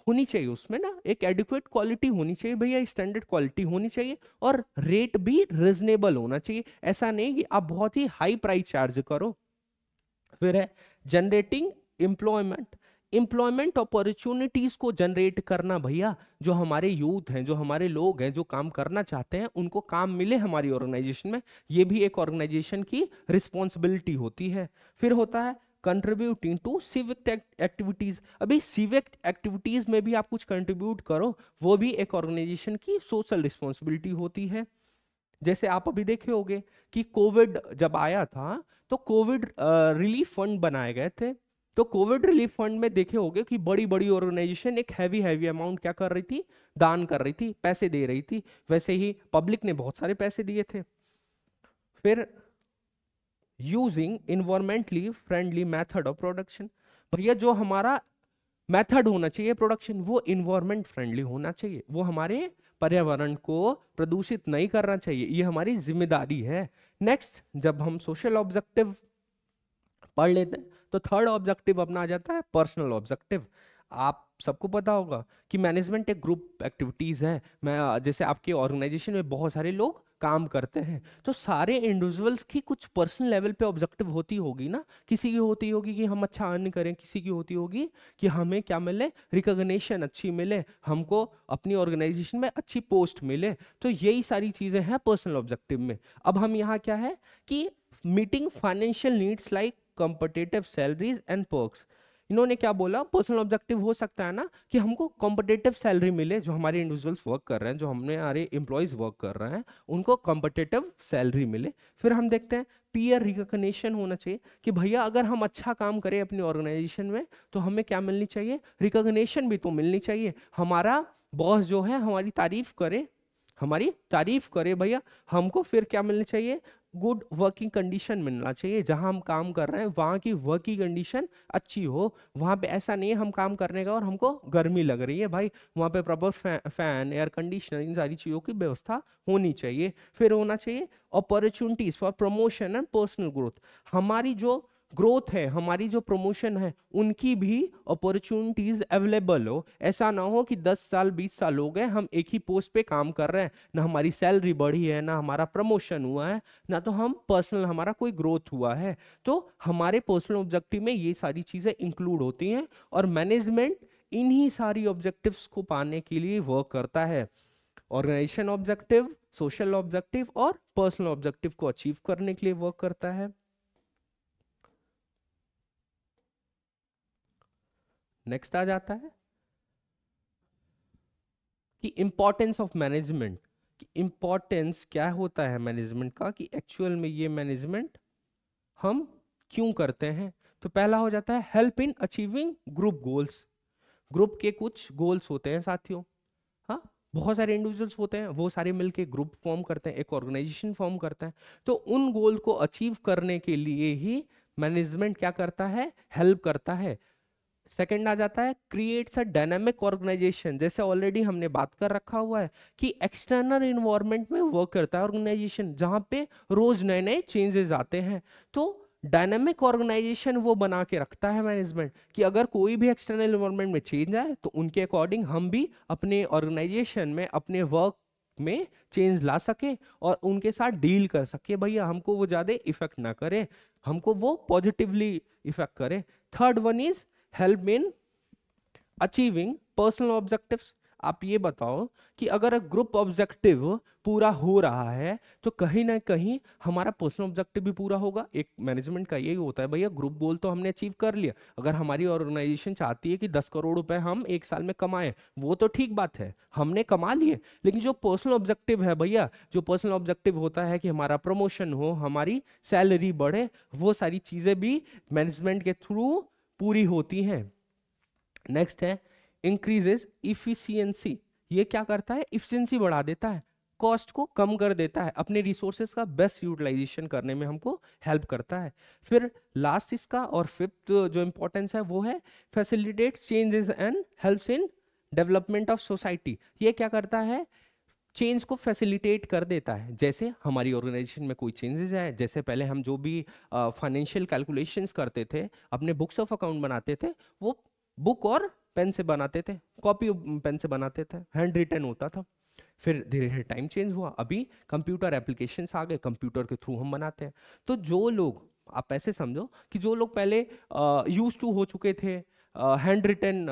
होनी चाहिए, उसमें ना एक एडिक्वेट क्वालिटी होनी चाहिए भैया, स्टैंडर्ड क्वालिटी होनी चाहिए, और रेट भी रीजनेबल होना चाहिए। ऐसा नहीं कि आप बहुत ही हाई प्राइस चार्ज करो। फिर है जनरेटिंग एम्प्लॉयमेंट, एम्प्लॉयमेंट अपॉर्चुनिटीज को जनरेट करना भैया, जो हमारे यूथ हैं, जो हमारे लोग हैं, जो काम करना चाहते हैं, उनको काम मिले हमारी ऑर्गेनाइजेशन में, ये भी एक ऑर्गेनाइजेशन की रिस्पॉन्सिबिलिटी होती है। फिर होता है कंट्रीब्यूटिंग टू सिविक एक्टिविटीज। अभी सिविक एक्टिविटीज में भी आप कुछ कंट्रीब्यूट करो, वो भी एक ऑर्गेनाइजेशन की सोशल रिस्पॉन्सिबिलिटी होती है। जैसे आप अभी देखे होंगे कि कोविड जब आया था तो कोविड रिलीफ फंड बनाए गए थे। तो कोविड रिलीफ फंड में देखे होंगे कि बड़ी बड़ी ऑर्गेनाइजेशन एक हैवी अमाउंट क्या कर रही थी, दान कर रही थी, पैसे दे रही थी। वैसे ही पब्लिक ने बहुत सारे पैसे दिए थे। फिर using environmentally friendly method of production, भैया जो हमारा मेथड होना चाहिए प्रोडक्शन वो इन्वायरमेंट फ्रेंडली होना चाहिए, वो हमारे पर्यावरण को प्रदूषित नहीं करना चाहिए, ये हमारी जिम्मेदारी है। नेक्स्ट, जब हम सोशल ऑब्जेक्टिव पढ़ लेते हैं तो थर्ड ऑब्जेक्टिव अपना आ जाता है पर्सनल ऑब्जेक्टिव। आप सबको पता होगा कि मैनेजमेंट एक ग्रुप एक्टिविटीज है। मैं जैसे आपके ऑर्गेनाइजेशन में बहुत सारे लोग काम करते हैं, तो सारे इंडिविजुअल्स की कुछ पर्सनल लेवल पे ऑब्जेक्टिव होती होगी ना। किसी की होती होगी कि हम अच्छा अर्न करें, किसी की होती होगी कि हमें क्या मिले, रिकॉग्निशन अच्छी मिले, हमको अपनी ऑर्गेनाइजेशन में अच्छी पोस्ट मिले। तो यही सारी चीजें हैं पर्सनल ऑब्जेक्टिव में। अब हम यहाँ क्या है कि meeting financial needs like competitive salaries and perks. इन्होंने क्या बोला, पर्सनल ऑब्जेक्टिव हो सकता है ना कि हमको कॉम्पिटिटिव सैलरी मिले, जो हमारे इंडिविजुअल्स वर्क कर रहे हैं, जो हमारे एम्प्लॉयज वर्क कर रहे हैं, उनको कॉम्पिटिटिव सैलरी मिले। फिर हम देखते हैं पीयर रिकॉग्निशन होना चाहिए कि भैया अगर हम अच्छा काम करें अपनी ऑर्गेनाइजेशन में तो हमें क्या मिलनी चाहिए, रिकॉग्निशन भी तो मिलनी चाहिए। हमारा बॉस जो है हमारी तारीफ करे भैया, हमको फिर क्या मिलनी चाहिए, गुड वर्किंग कंडीशन मिलना चाहिए। जहां हम काम कर रहे हैं वहां की वर्किंग कंडीशन अच्छी हो। वहां पे ऐसा नहीं है हम काम करने का और हमको गर्मी लग रही है, भाई वहां पे प्रॉपर फैन एयर कंडीशनर इन सारी चीजों की व्यवस्था होनी चाहिए। फिर होना चाहिए opportunities for promotion and personal growth. हमारी जो ग्रोथ है, हमारी जो प्रमोशन है, उनकी भी अपॉर्चुनिटीज अवेलेबल हो। ऐसा ना हो कि 10 साल 20 साल हो गए हम एक ही पोस्ट पे काम कर रहे हैं, ना हमारी सैलरी बढ़ी है, ना हमारा प्रमोशन हुआ है, ना तो हम पर्सनल हमारा कोई ग्रोथ हुआ है। तो हमारे पर्सनल ऑब्जेक्टिव में ये सारी चीजें इंक्लूड होती हैं और मैनेजमेंट इन्हीं सारी ऑब्जेक्टिव्स को पाने के लिए वर्क करता है। ऑर्गेनाइजेशन ऑब्जेक्टिव, सोशल ऑब्जेक्टिव और पर्सनल ऑब्जेक्टिव को अचीव करने के लिए वर्क करता है। नेक्स्ट आ जाता है कि इंपॉर्टेंस ऑफ मैनेजमेंट, कि इंपॉर्टेंस क्या होता है मैनेजमेंट का, कि एक्चुअल में ये मैनेजमेंट हम क्यों करते हैं। तो पहला हो जाता है help in achieving group goals. Group के कुछ गोल्स होते हैं साथियों, हाँ, बहुत सारे इंडिविजुअल्स होते हैं, वो सारे मिलके ग्रुप फॉर्म करते हैं, एक ऑर्गेनाइजेशन फॉर्म करते हैं। तो उन गोल को अचीव करने के लिए ही मैनेजमेंट क्या करता है, हेल्प करता है। सेकंड आ जाता है क्रिएट्स अ डायनामिक ऑर्गेनाइजेशन। जैसे ऑलरेडी हमने बात कर रखा हुआ है कि एक्सटर्नल इन्वायरमेंट में वर्क करता है ऑर्गेनाइजेशन, जहां पे रोज नए नए चेंजेस आते हैं। तो डायनामिक ऑर्गेनाइजेशन वो बना के रखता है मैनेजमेंट कि अगर कोई भी एक्सटर्नल इन्वायरमेंट में चेंज आए तो उनके अकॉर्डिंग हम भी अपने ऑर्गेनाइजेशन में अपने वर्क में चेंज ला सके और उनके साथ डील कर सके। भैया हमको वो ज्यादा इफेक्ट ना करे, हमको वो पॉजिटिवली इफेक्ट करे। Third one is help in achieving personal objectives. आप ये बताओ कि अगर ग्रुप ऑब्जेक्टिव पूरा हो रहा है तो कहीं ना कहीं हमारा पर्सनल ऑब्जेक्टिव भी पूरा होगा। एक मैनेजमेंट का यही होता है, भैया ग्रुप गोल तो हमने अचीव कर लिया। अगर हमारी ऑर्गेनाइजेशन चाहती है कि 10 करोड़ रुपए हम एक साल में कमाएं, वो तो ठीक बात है, हमने कमा लिए। लेकिन जो पर्सनल ऑब्जेक्टिव है भैया, जो पर्सनल ऑब्जेक्टिव होता है कि हमारा प्रमोशन हो, हमारी सैलरी बढ़े, वो सारी चीजें भी मैनेजमेंट के थ्रू पूरी होती हैं। नेक्स्ट है इंक्रीजेस इफिशियंसी। ये क्या करता है, इफिशियंसी बढ़ा देता है, कॉस्ट को कम कर देता है, अपने रिसोर्सेज का बेस्ट यूटिलाइजेशन करने में हमको हेल्प करता है। फिर लास्ट इसका और फिफ्थ जो इंपॉर्टेंस है वो है facilitate changes and helps in development of society. ये क्या करता है, चेंज को फैसिलिटेट कर देता है। जैसे हमारी ऑर्गेनाइजेशन में कोई चेंजेस आए, जैसे पहले हम जो भी फाइनेंशियल कैलकुलेशंस करते थे, अपने बुक्स ऑफ अकाउंट बनाते थे, वो बुक और पेन से बनाते थे, कॉपी पेन से बनाते थे, हैंड रिटन होता था। फिर धीरे धीरे टाइम चेंज हुआ, अभी कंप्यूटर एप्लीकेशंस आ गए, कंप्यूटर के थ्रू हम बनाते हैं। तो जो लोग, आप ऐसे समझो कि जो लोग पहले यूज टू हो चुके थे हैंड रिटन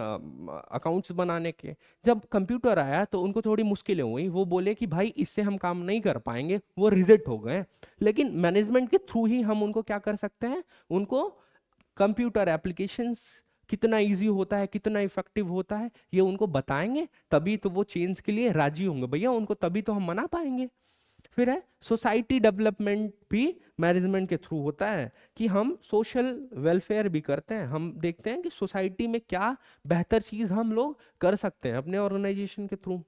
अकाउंट्स बनाने के, जब कंप्यूटर आया तो उनको थोड़ी मुश्किलें हुई, वो बोले कि भाई इससे हम काम नहीं कर पाएंगे, वो रिजेक्ट हो गए। लेकिन मैनेजमेंट के थ्रू ही हम उनको क्या कर सकते हैं, उनको कंप्यूटर एप्लीकेशंस कितना इजी होता है, कितना इफेक्टिव होता है, ये उनको बताएंगे, तभी तो वो चेंज के लिए राजी होंगे भैया, उनको तभी तो हम मना पाएंगे। फिर है सोसाइटी डेवलपमेंट भी मैनेजमेंट के थ्रू होता है कि हम सोशल वेलफेयर भी करते हैं। हम देखते हैं कि सोसाइटी में क्या बेहतर चीज हम लोग कर सकते हैं अपने ऑर्गेनाइजेशन के थ्रू।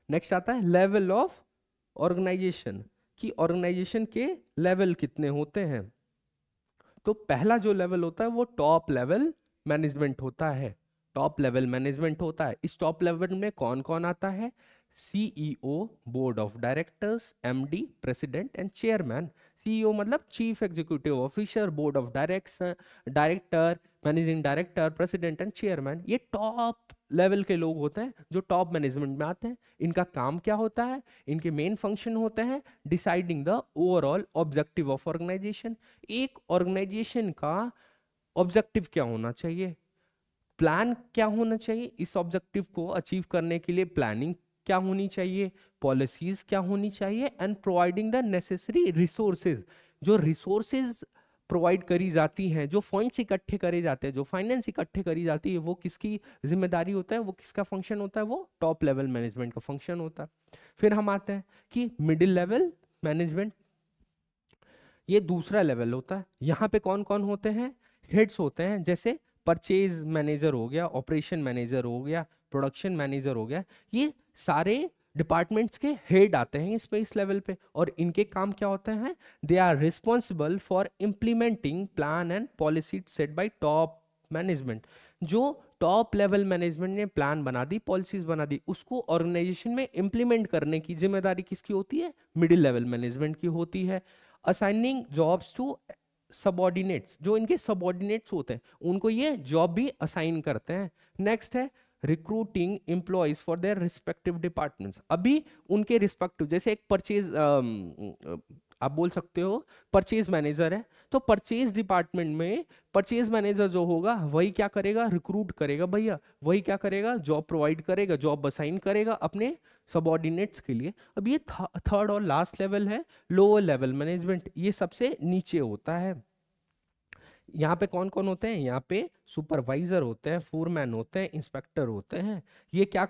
नेक्स्ट आता है लेवल ऑफ ऑर्गेनाइजेशन, कि ऑर्गेनाइजेशन के लेवल कितने होते हैं। तो पहला जो लेवल होता है वो टॉप लेवल मैनेजमेंट होता है। टॉप लेवल मैनेजमेंट होता है, इस टॉप लेवल में कौन कौन आता है, CEO, board of directors, MD, president and chairman. CEO मतलब chief executive officer, board of director, managing director, president and chairman, ये टॉप लेवल के लोग होते हैं जो टॉप मैनेजमेंट में आते हैं। इनका काम क्या होता है, इनके मेन फंक्शन होते हैं deciding the overall objective of organisation. एक ऑर्गेनाइजेशन का ऑब्जेक्टिव क्या होना चाहिए, प्लान क्या होना चाहिए, इस ऑब्जेक्टिव को अचीव करने के लिए प्लानिंग क्या होनी चाहिए, पॉलिसीज क्या होनी चाहिए, and providing the necessary resources. जो रिसोर्सेज प्रोवाइड करी जाती हैं, जो फंड्स इकट्ठे करे जाते हैं, जो फाइनेंस इकट्ठे करी जाती है, वो किसकी जिम्मेदारी होता है, वो किसका फंक्शन होता है, वो टॉप लेवल मैनेजमेंट का फंक्शन होता है। फिर हम आते हैं कि मिडिल लेवल मैनेजमेंट, ये दूसरा लेवल होता है। यहाँ पे कौन कौन होते हैं, हेड्स होते हैं, जैसे परचेज मैनेजर हो गया, ऑपरेशन मैनेजर हो गया, प्रोडक्शन मैनेजर हो गया। ये सारे डिपार्टमेंट्स के हेड आते हैं इस लेवल पे, और इनके काम क्या होते हैं, they are responsible for implementing plan and policy set by top management. जो टॉप लेवल मैनेजमेंट ने प्लान बना दी, पॉलिसीज बना दी, उसको ऑर्गेनाइजेशन में इंप्लीमेंट करने की जिम्मेदारी किसकी होती है, मिडिल लेवल मैनेजमेंट की होती है। असाइनिंग जॉब्स टू सबऑर्डिनेट्स, जो इनके सबऑर्डिनेट्स होते हैं उनको ये जॉब भी असाइन करते हैं। नेक्स्ट है recruiting employees for their respective departments. अभी उनके रिस्पेक्टिव, जैसे एक परचेज आप बोल सकते हो परचेज मैनेजर है, तो परचेज डिपार्टमेंट में परचेज मैनेजर जो होगा वही क्या करेगा, रिक्रूट करेगा भैया, वही क्या करेगा, जॉब प्रोवाइड करेगा, जॉब असाइन करेगा अपने सबऑर्डिनेट्स के लिए। अब ये थर्ड और लास्ट लेवल है लोअर लेवल मैनेजमेंट, ये सबसे नीचे होता है। यहाँ पे कौन कौन होते हैं, यहाँ पे सुपरवाइजर होते हैं, फोरमैन होते हैं, इंस्पेक्टर होते हैं। ये क्या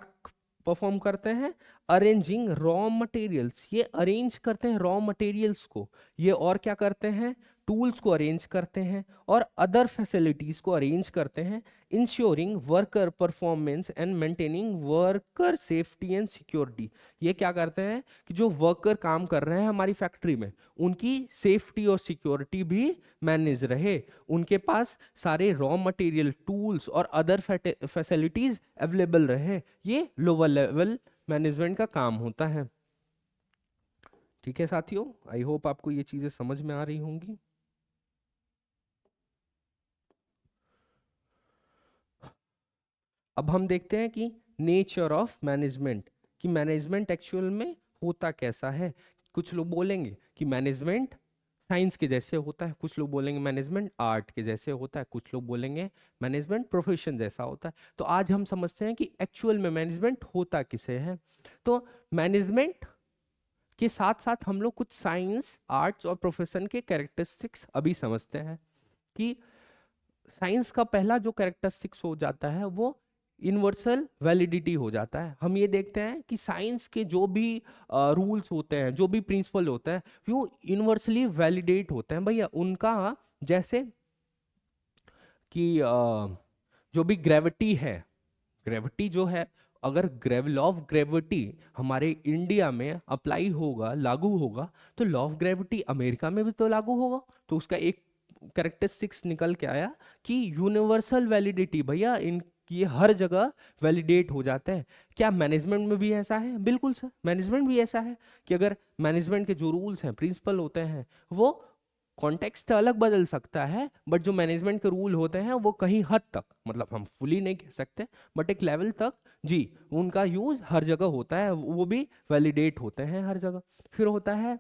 परफॉर्म करते हैं, अरेंजिंग रॉ मटेरियल्स, ये अरेंज करते हैं रॉ मटेरियल्स को। ये और क्या करते हैं, टूल्स को अरेंज करते हैं और अदर फैसिलिटीज को अरेंज करते हैं। Ensuring worker performance and maintaining worker safety and security. ये क्या करते हैं कि जो वर्कर काम कर रहे हैं हमारी फैक्ट्री में, उनकी सेफ्टी और सिक्योरिटी भी मैनेज रहे, उनके पास सारे रॉ मटेरियल, टूल्स और अदर फैसिलिटीज अवेलेबल रहे। ये लोअर लेवल मैनेजमेंट का काम होता है। ठीक है साथियों, आई होप आपको ये चीजें समझ में आ रही होंगी। अब हम देखते हैं कि नेचर ऑफ मैनेजमेंट, कि मैनेजमेंट एक्चुअल में होता कैसा है। कुछ लोग बोलेंगे कि मैनेजमेंट साइंस के जैसे होता है, कुछ लोग बोलेंगे मैनेजमेंट आर्ट के जैसे होता है, कुछ लोग बोलेंगे मैनेजमेंट प्रोफेशन जैसा होता है। तो आज हम समझते हैं कि एक्चुअल में मैनेजमेंट होता किसे है। तो मैनेजमेंट के साथ साथ हम लोग कुछ साइंस, आर्ट्स और प्रोफेशन के कैरेक्टरिस्टिक्स अभी समझते हैं। कि साइंस का पहला जो कैरेक्टरिस्टिक्स हो जाता है वो यूनिवर्सल वैलिडिटी हो जाता है। हम ये देखते हैं कि साइंस के जो भी रूल्स होते हैं, जो भी प्रिंसिपल होते हैं, वो यूनिवर्सली वैलिडेट होते हैं भैया। उनका जैसे कि जो भी ग्रेविटी है, ग्रेविटी जो है, अगर लॉ ऑफ ग्रेविटी हमारे इंडिया में अप्लाई होगा, लागू होगा, तो लॉ ऑफ ग्रेविटी अमेरिका में भी तो लागू होगा। तो उसका एक कैरेक्टरिस्टिक्स निकल के आया कि यूनिवर्सल वैलिडिटी भैया, इन ये हर जगह वैलिडेट हो जाते हैं। क्या मैनेजमेंट में भी ऐसा है? बिल्कुल सर, मैनेजमेंट भी ऐसा है कि अगर मैनेजमेंट के जो रूल्स हैं, प्रिंसिपल होते हैं, वो कॉन्टेक्स्ट अलग बदल सकता है, बट जो मैनेजमेंट के रूल होते हैं वो कहीं हद तक, मतलब हम फुली नहीं कह सकते, बट एक लेवल तक जी उनका यूज हर जगह होता है, वो भी वैलिडेट होते हैं हर जगह। फिर होता है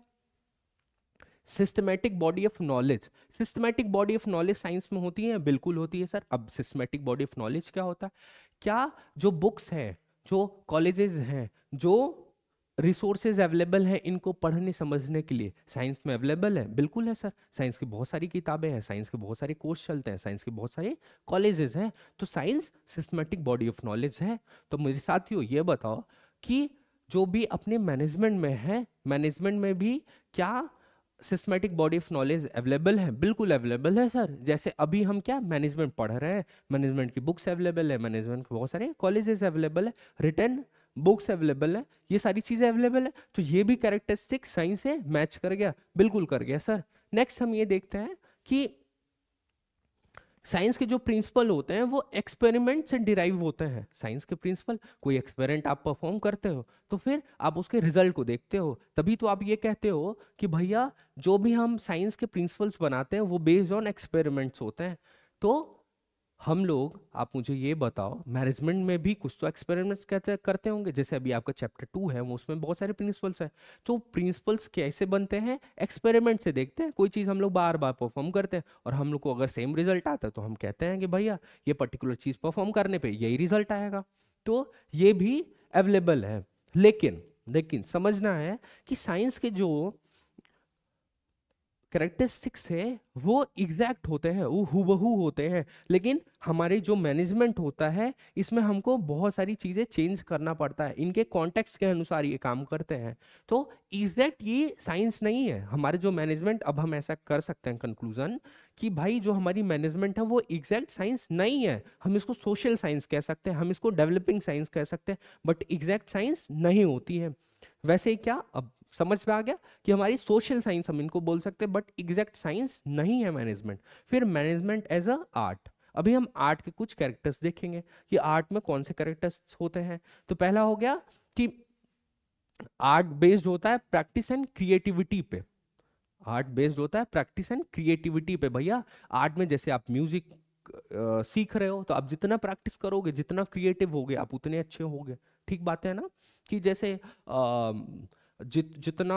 systematic body of knowledge. Systematic body of knowledge science में होती है, बिल्कुल होती है सर। अब सिस्टमैटिक बॉडी ऑफ नॉलेज क्या होता है? क्या जो बुक्स हैं, जो कॉलेजेस हैं, जो रिसोर्सेज अवेलेबल हैं इनको पढ़ने समझने के लिए, साइंस में अवेलेबल है? बिल्कुल है सर। साइंस की बहुत सारी किताबें हैं, साइंस के बहुत सारे कोर्स चलते हैं, साइंस के बहुत सारे कॉलेजेस हैं। तो science systematic body of knowledge है। तो मेरे साथियों ये बताओ कि जो भी अपने मैनेजमेंट में है, मैनेजमेंट में भी क्या systematic body of knowledge available है? बिल्कुल अवेलेबल है सर। जैसे अभी हम क्या मैनेजमेंट पढ़ रहे हैं, मैनेजमेंट की बुक्स अवेलेबल है, मैनेजमेंट के बहुत सारे कॉलेजेस अवेलेबल है, रिटन बुक्स अवेलेबल है, ये सारी चीजें अवेलेबल है। तो ये भी कैरेक्टरिस्टिक साइंस से मैच कर गया? बिल्कुल कर गया सर। नेक्स्ट हम ये देखते हैं कि साइंस के जो प्रिंसिपल होते हैं वो एक्सपेरिमेंट से डिराइव होते हैं। साइंस के प्रिंसिपल, कोई एक्सपेरिमेंट आप परफॉर्म करते हो तो फिर आप उसके रिजल्ट को देखते हो, तभी तो आप ये कहते हो कि भैया जो भी हम साइंस के प्रिंसिपल्स बनाते हैं वो बेस्ड ऑन एक्सपेरिमेंट्स होते हैं। तो हम लोग, आप मुझे ये बताओ, मैनेजमेंट में भी कुछ तो एक्सपेरिमेंट्स करते होंगे। जैसे अभी आपका चैप्टर 2 है, वो उसमें बहुत सारे प्रिंसिपल्स हैं। तो प्रिंसिपल्स कैसे बनते हैं? एक्सपेरिमेंट से देखते हैं। कोई चीज़ हम लोग बार बार परफॉर्म करते हैं और हम लोग को अगर सेम रिजल्ट आता है तो हम कहते हैं कि भैया ये पर्टिकुलर चीज़ परफॉर्म करने पे यही रिजल्ट आएगा। तो ये भी अवेलेबल है। लेकिन लेकिन समझना है कि साइंस के जो करेक्टरिस्टिक्स है वो एग्जैक्ट होते हैं, वो हूबहू होते हैं। लेकिन हमारे जो मैनेजमेंट होता है इसमें हमको बहुत सारी चीज़ें चेंज करना पड़ता है, इनके कॉन्टेक्स्ट के अनुसार ये काम करते हैं। तो एग्जैक्ट ये साइंस नहीं है हमारे जो मैनेजमेंट। अब हम ऐसा कर सकते हैं कंक्लूजन कि भाई जो हमारी मैनेजमेंट है वो एग्जैक्ट साइंस नहीं है। हम इसको सोशल साइंस कह सकते हैं, हम इसको डेवलपिंग साइंस कह सकते हैं, बट एग्जैक्ट साइंस नहीं होती है। वैसे ही क्या अब समझ में आ गया कि हमारी सोशल साइंस हम इनको बोल सकते हैं, बट एग्जैक्ट साइंस नहीं है मैनेजमेंट। फिर मैनेजमेंट एज अ आर्ट। अभी हम आर्ट के कुछ कैरेक्टर्स देखेंगे कि आर्ट में कौन से कैरेक्टर्स होते हैं। तो पहला हो गया कि आर्ट बेस्ड होता है प्रैक्टिस एंड क्रिएटिविटी पे। आर्ट बेस्ड होता है प्रैक्टिस एंड क्रिएटिविटी पे। भैया आर्ट में जैसे आप म्यूजिक सीख रहे हो तो आप जितना प्रैक्टिस करोगे, जितना क्रिएटिव होगे, आप उतने अच्छे होगे। ठीक बात है ना? कि जैसे जितना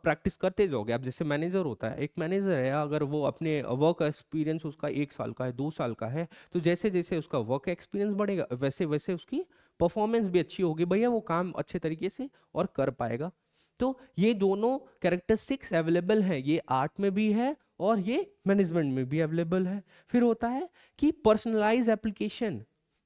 प्रैक्टिस करते जाओगे आप, जैसे मैनेजर होता है, एक मैनेजर है, अगर वो अपने वर्क एक्सपीरियंस उसका 1 साल का है, 2 साल का है, तो जैसे जैसे उसका वर्क एक्सपीरियंस बढ़ेगा वैसे वैसे उसकी परफॉर्मेंस भी अच्छी होगी। भैया वो काम अच्छे तरीके से और कर पाएगा। तो ये दोनों कैरेक्टरिस्टिक्स अवेलेबल हैं, ये आर्ट में भी है और ये मैनेजमेंट में भी अवेलेबल है। फिर होता है कि पर्सनलाइज एप्लीकेशन।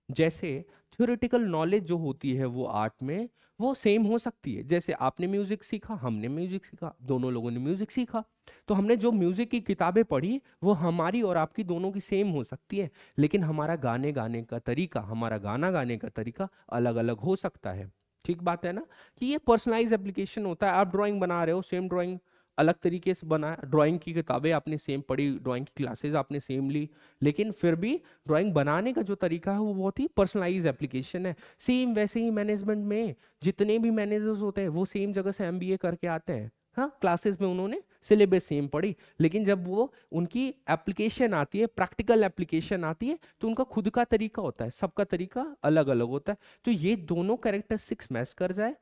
जैसे थ्योरेटिकल नॉलेज जो होती है वो आर्ट में वो सेम हो सकती है। जैसे आपने म्यूजिक सीखा, हमने म्यूजिक सीखा, दोनों लोगों ने म्यूजिक सीखा, तो हमने जो म्यूजिक की किताबें पढ़ी वो हमारी और आपकी दोनों की सेम हो सकती है, लेकिन हमारा गाने गाने का तरीका, हमारा गाना गाने का तरीका अलग अलग हो सकता है। ठीक बात है ना? कि ये पर्सनलाइज एप्लीकेशन होता है। आप ड्राइंग बना रहे हो, सेम ड्राइंग अलग तरीके से बना, ड्राइंग की किताबें आपने सेम पढ़ी, ड्राइंग की क्लासेस आपने सेम ली, लेकिन फिर भी ड्राइंग बनाने का जो तरीका है वो बहुत ही पर्सनलाइज एप्लीकेशन है। सेम वैसे ही मैनेजमेंट में जितने भी मैनेजर्स होते हैं वो सेम जगह से एमबीए करके आते हैं। हाँ, क्लासेस में उन्होंने सिलेबस सेम पढ़ी, लेकिन जब वो उनकी एप्लीकेशन आती है, प्रैक्टिकल एप्लीकेशन आती है, तो उनका खुद का तरीका होता है, सबका तरीका अलग अलग होता है। तो ये दोनों कैरेक्टरिस्टिक्स मैच कर जाए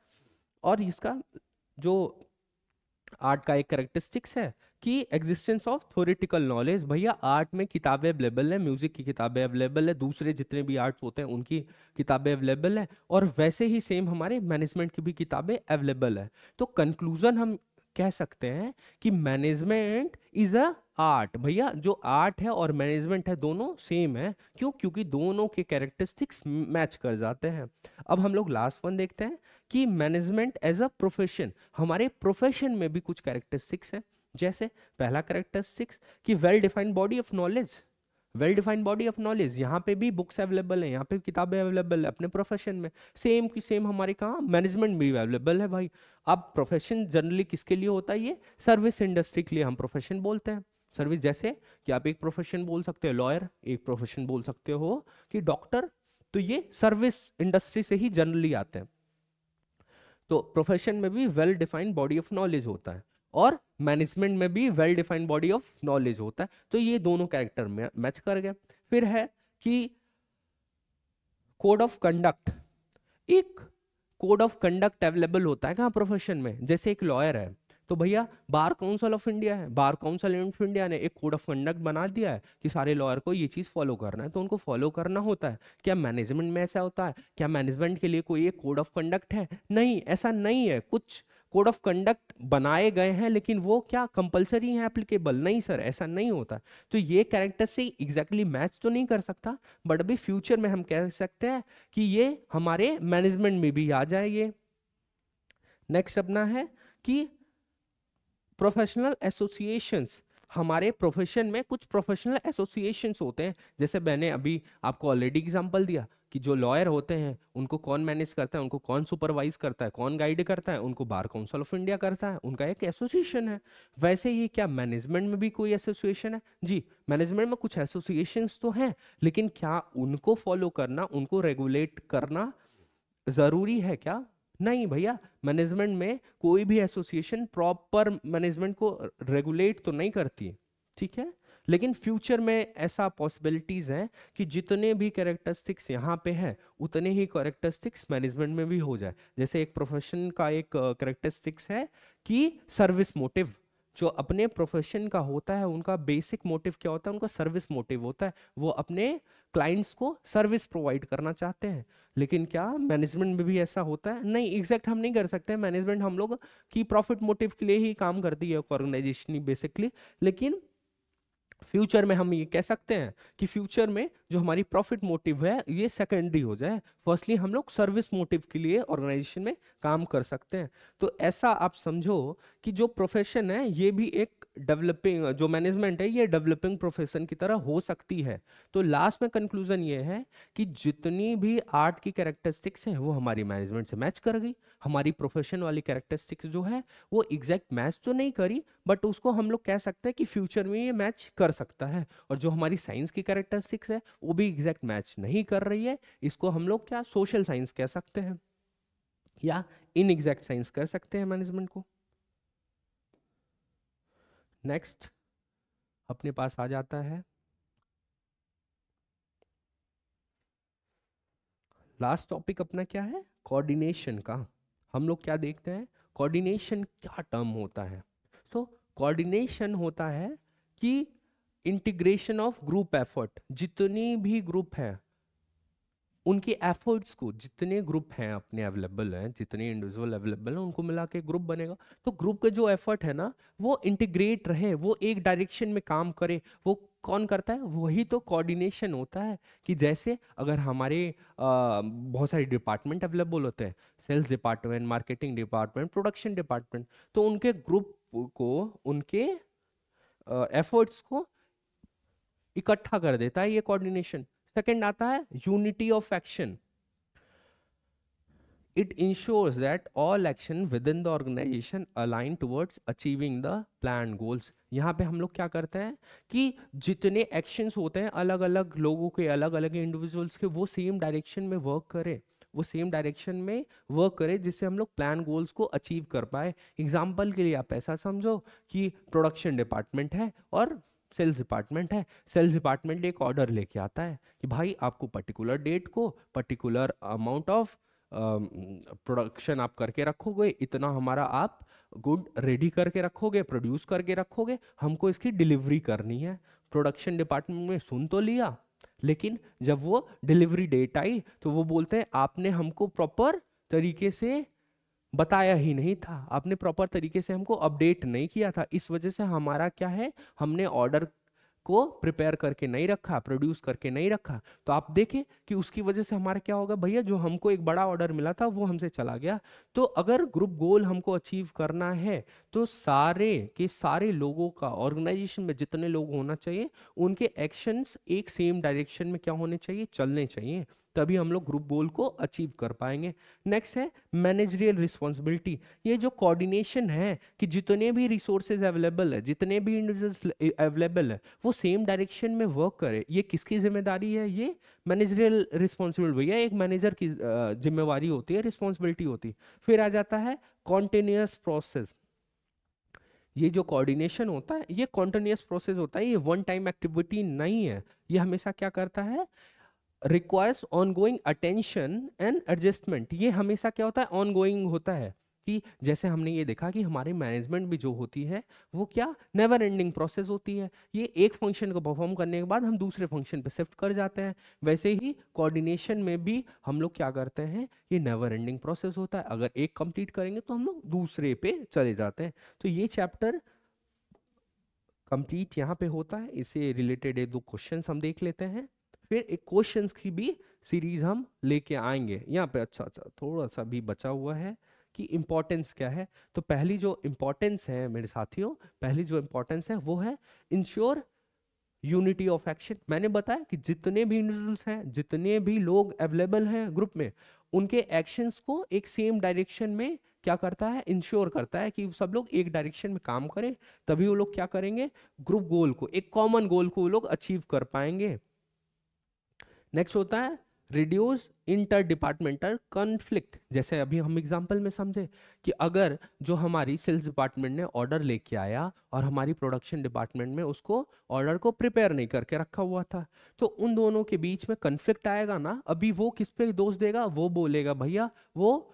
और इसका जो आर्ट का एक कैरेक्टरिस्टिक्स है कि एग्जिस्टेंस ऑफ थ्योरेटिकल नॉलेज। भैया आर्ट में किताबें अवेलेबल है, म्यूजिक की किताबें अवेलेबल है, दूसरे जितने भी आर्ट्स होते हैं उनकी किताबें अवेलेबल है, और वैसे ही सेम हमारे मैनेजमेंट की भी किताबें अवेलेबल है। तो कंक्लूजन हम कह सकते हैं कि मैनेजमेंट इज अ आर्ट। भैया जो आर्ट है और मैनेजमेंट है दोनों सेम है। क्यों? क्योंकि दोनों के कैरेक्टरिस्टिक्स मैच कर जाते हैं। अब हम लोग लास्ट वन देखते हैं कि मैनेजमेंट एज अ प्रोफेशन। हमारे प्रोफेशन में भी कुछ कैरेक्टरिस्टिक्स हैं। जैसे पहला कैरेक्टरिस्टिक्स कि well defined body of knowledge. Well defined body of knowledge, यहाँ पे भी बुक्स अवेलेबल है, यहाँ पे किताबें अवेलेबल है अपने प्रोफेशन में। सेम की सेम हमारे कहाँ मैनेजमेंट में भी अवेलेबल है भाई। अब प्रोफेशन जनरली किसके लिए होता है? ये सर्विस इंडस्ट्री के लिए हम प्रोफेशन बोलते हैं। सर्विस, जैसे कि आप एक प्रोफेशन बोल सकते हो लॉयर, एक प्रोफेशन बोल सकते हो कि डॉक्टर। तो ये सर्विस इंडस्ट्री से ही जनरली आते हैं। तो प्रोफेशन में भी well defined body of knowledge होता है और मैनेजमेंट में भी well defined body of knowledge होता है। तो ये दोनों कैरेक्टर में मैच कर गए। फिर है कि कोड ऑफ कंडक्ट। एक कोड ऑफ कंडक्ट अवेलेबल होता है कहाँ? प्रोफेशन में। जैसे एक लॉयर है तो भैया बार काउंसिल ऑफ इंडिया है, बार काउंसिल ऑफ इंडिया ने एक कोड ऑफ कंडक्ट बना दिया है कि सारे लॉयर को ये चीज फॉलो करना है, तो उनको फॉलो करना होता है। क्या मैनेजमेंट में ऐसा होता है? क्या मैनेजमेंट के लिए कोई एक कोड ऑफ कंडक्ट है? नहीं, ऐसा नहीं है। कुछ कोड ऑफ कंडक्ट बनाए गए हैं लेकिन वो क्या कंपलसरी है एप्लीकेबल? नहीं सर, ऐसा नहीं होता। तो ये कैरेक्टर से एग्जैक्टली मैच तो नहीं कर सकता, बट अभी फ्यूचर में हम कह सकते हैं कि ये हमारे मैनेजमेंट में भी आ जाएंगे। नेक्स्ट अपना है कि प्रोफेशनल एसोसिएशंस। हमारे प्रोफेशन में कुछ प्रोफेशनल एसोसिएशंस होते हैं। जैसे मैंने अभी आपको ऑलरेडी एग्जांपल दिया कि जो लॉयर होते हैं उनको कौन मैनेज करता है, उनको कौन सुपरवाइज करता है, कौन गाइड करता है, उनको बार काउंसिल ऑफ इंडिया करता है, उनका एक एसोसिएशन है। वैसे ही क्या मैनेजमेंट में भी कोई एसोसिएशन है? जी, मैनेजमेंट में कुछ एसोसिएशंस तो हैं, लेकिन क्या उनको फॉलो करना, उनको रेगुलेट करना जरूरी है क्या? नहीं भैया, मैनेजमेंट में कोई भी एसोसिएशन प्रॉपर मैनेजमेंट को रेगुलेट तो नहीं करती है। ठीक है, लेकिन फ्यूचर में ऐसा पॉसिबिलिटीज हैं कि जितने भी कैरेक्टरिस्टिक्स यहाँ पे है उतने ही कैरेक्टरिस्टिक्स मैनेजमेंट में भी हो जाए। जैसे एक प्रोफेशन का एक कैरेक्टरिस्टिक्स है कि सर्विस मोटिव, जो अपने प्रोफेशन का होता है उनका बेसिक मोटिव क्या होता है, उनका सर्विस मोटिव होता है, वो अपने क्लाइंट्स को सर्विस प्रोवाइड करना चाहते हैं। लेकिन क्या मैनेजमेंट में भी ऐसा होता है? नहीं, एग्जैक्ट हम नहीं कर सकते। मैनेजमेंट हम लोग की प्रॉफिट मोटिव के लिए ही काम करती है ऑर्गेनाइजेशन बेसिकली। लेकिन फ्यूचर में हम ये कह सकते हैं कि फ्यूचर में जो हमारी प्रॉफिट मोटिव है ये सेकेंडरी हो जाए, फर्स्टली हम लोग सर्विस मोटिव के लिए ऑर्गेनाइजेशन में काम कर सकते हैं। तो ऐसा आप समझो कि जो प्रोफेशन है ये भी एक डेवलपिंग, जो मैनेजमेंट है ये डेवलपिंग प्रोफेशन की तरह हो सकती है। तो लास्ट में कंक्लूजन ये है कि जितनी भी आर्ट की कैरेक्टरिस्टिक्स हैं वो हमारी मैनेजमेंट से मैच कर गई। हमारी प्रोफेशन वाली कैरेक्टरिस्टिक्स जो है वो एग्जैक्ट मैच तो नहीं करी, बट उसको हम लोग कह सकते हैं कि फ्यूचर में ये मैच कर सकता है। और जो हमारी साइंस की कैरेक्टरिस्टिक्स है वो भी एग्जैक्ट मैच नहीं कर रही है, इसको हम लोग क्या सोशल साइंस कह सकते हैं या इनएग्जैक्ट साइंस कह सकते हैं मैनेजमेंट को। नेक्स्ट अपने पास आ जाता है लास्ट टॉपिक अपना क्या है, कोऑर्डिनेशन का। हम लोग क्या देखते हैं, कोऑर्डिनेशन क्या टर्म होता है। तो कोऑर्डिनेशन होता है कि इंटीग्रेशन ऑफ ग्रुप एफर्ट, जितनी भी ग्रुप है उनके एफर्ट्स को, जितने ग्रुप हैं अपने अवेलेबल हैं, जितने इंडिविजुअल अवेलेबल हैं उनको मिला के ग्रुप बनेगा। तो ग्रुप के जो एफर्ट है ना वो इंटीग्रेट रहे, वो एक डायरेक्शन में काम करे। वो कौन करता है? वही तो कोऑर्डिनेशन होता है। कि जैसे अगर हमारे बहुत सारे डिपार्टमेंट अवेलेबल होते हैं, sales department, marketing department, production department, तो उनके ग्रुप को, उनके एफर्ट्स को इकट्ठा कर देता है ये कोऑर्डिनेशन। सेकंड आता है unity of action. It ensures that all action within the organization align towards achieving the planned goals. यहाँ पे हम लोग क्या करते हैं कि जितने एक्शंस होते हैं अलग अलग लोगों के, अलग अलग इंडिविजुअल्स के, वो सेम डायरेक्शन में वर्क करें, वो सेम डायरेक्शन में वर्क करे जिससे हम लोग प्लान गोल्स को अचीव कर पाए। एग्जाम्पल के लिए आप ऐसा समझो कि प्रोडक्शन डिपार्टमेंट है और सेल्स डिपार्टमेंट है। सेल्स डिपार्टमेंट एक ऑर्डर लेके आता है कि भाई आपको पर्टिकुलर डेट को पर्टिकुलर अमाउंट ऑफ प्रोडक्शन आप करके रखोगे, इतना हमारा आप गुड रेडी करके रखोगे, प्रोड्यूस करके रखोगे, हमको इसकी डिलीवरी करनी है। प्रोडक्शन डिपार्टमेंट में सुन तो लिया, लेकिन जब वो डिलीवरी डेट आई तो वो बोलते हैं आपने हमको प्रॉपर तरीके से बताया ही नहीं था, आपने प्रॉपर तरीके से हमको अपडेट नहीं किया था। इस वजह से हमारा क्या है, हमने ऑर्डर को प्रिपेयर करके नहीं रखा, प्रोड्यूस करके नहीं रखा। तो आप देखें कि उसकी वजह से हमारा क्या होगा भैया, जो हमको एक बड़ा ऑर्डर मिला था वो हमसे चला गया। तो अगर ग्रुप गोल हमको अचीव करना है तो सारे के सारे लोगों का, ऑर्गेनाइजेशन में जितने लोग होना चाहिए उनके एक्शंस एक सेम डायरेक्शन में क्या होने चाहिए, चलने चाहिए, तभी हम लोग ग्रुप गोल को अचीव कर पाएंगे। नेक्स्ट है मैनेजरियल रिस्पॉन्सिबिलिटी। ये जो कोऑर्डिनेशन है कि जितने भी रिसोर्सेज अवेलेबल है, जितने भी इंडिविजुअल्स अवेलेबल है, वो सेम डायरेक्शन में वर्क करे, ये किसकी जिम्मेदारी है? ये मैनेजरियल रिस्पॉन्सिबिलिटी भैया एक मैनेजर की जिम्मेवारी होती है, रिस्पॉन्सिबिलिटी होती है। फिर आ जाता है कॉन्टिन्यूअस प्रोसेस। ये जो कोऑर्डिनेशन होता है ये कॉन्टिन्यूअस प्रोसेस होता है, ये वन टाइम एक्टिविटी नहीं है। ये हमेशा क्या करता है, requires ongoing attention and adjustment. ये हमेशा क्या होता है, ऑनगोइंग होता है। कि जैसे हमने ये देखा कि हमारी मैनेजमेंट भी जो होती है वो क्या नेवर एंडिंग प्रोसेस होती है। ये एक फंक्शन को परफॉर्म करने के बाद हम दूसरे फंक्शन पे शिफ्ट कर जाते हैं, वैसे ही कोऑर्डिनेशन में भी हम लोग क्या करते हैं, ये नेवर एंडिंग प्रोसेस होता है। अगर एक कंप्लीट करेंगे तो हम लोग दूसरे पे चले जाते हैं। तो ये चैप्टर कंप्लीट यहाँ पे होता है। इससे रिलेटेड एक दो क्वेश्चंस हम देख लेते हैं, फिर एक क्वेश्चंस की भी सीरीज हम लेके आएंगे यहाँ पे। अच्छा थोड़ा सा भी बचा हुआ है कि इंपॉर्टेंस क्या है। तो पहली जो इंपॉर्टेंस है मेरे साथियों, पहली जो इंपॉर्टेंस है वो है इंश्योर यूनिटी ऑफ एक्शन। मैंने बताया कि जितने भी इंडिविजुअल्स हैं, जितने भी लोग अवेलेबल हैं ग्रुप में, उनके एक्शंस को एक सेम डायरेक्शन में क्या करता है, इंश्योर करता है कि सब लोग एक डायरेक्शन में काम करें, तभी वो लोग क्या करेंगे, ग्रुप गोल को, एक कॉमन गोल को वो लोग अचीव कर पाएंगे। नेक्स्ट होता है रिड्यूस इंटर डिपार्टमेंटल कॉन्फ्लिक्ट। जैसे अभी हम एग्जांपल में समझे कि अगर जो हमारी सेल्स डिपार्टमेंट ने ऑर्डर लेके आया और हमारी प्रोडक्शन डिपार्टमेंट में उसको ऑर्डर को प्रिपेयर नहीं करके रखा हुआ था, तो उन दोनों के बीच में कॉन्फ्लिक्ट आएगा ना। अभी वो किस पे दोष देगा? वो बोलेगा भैया, वो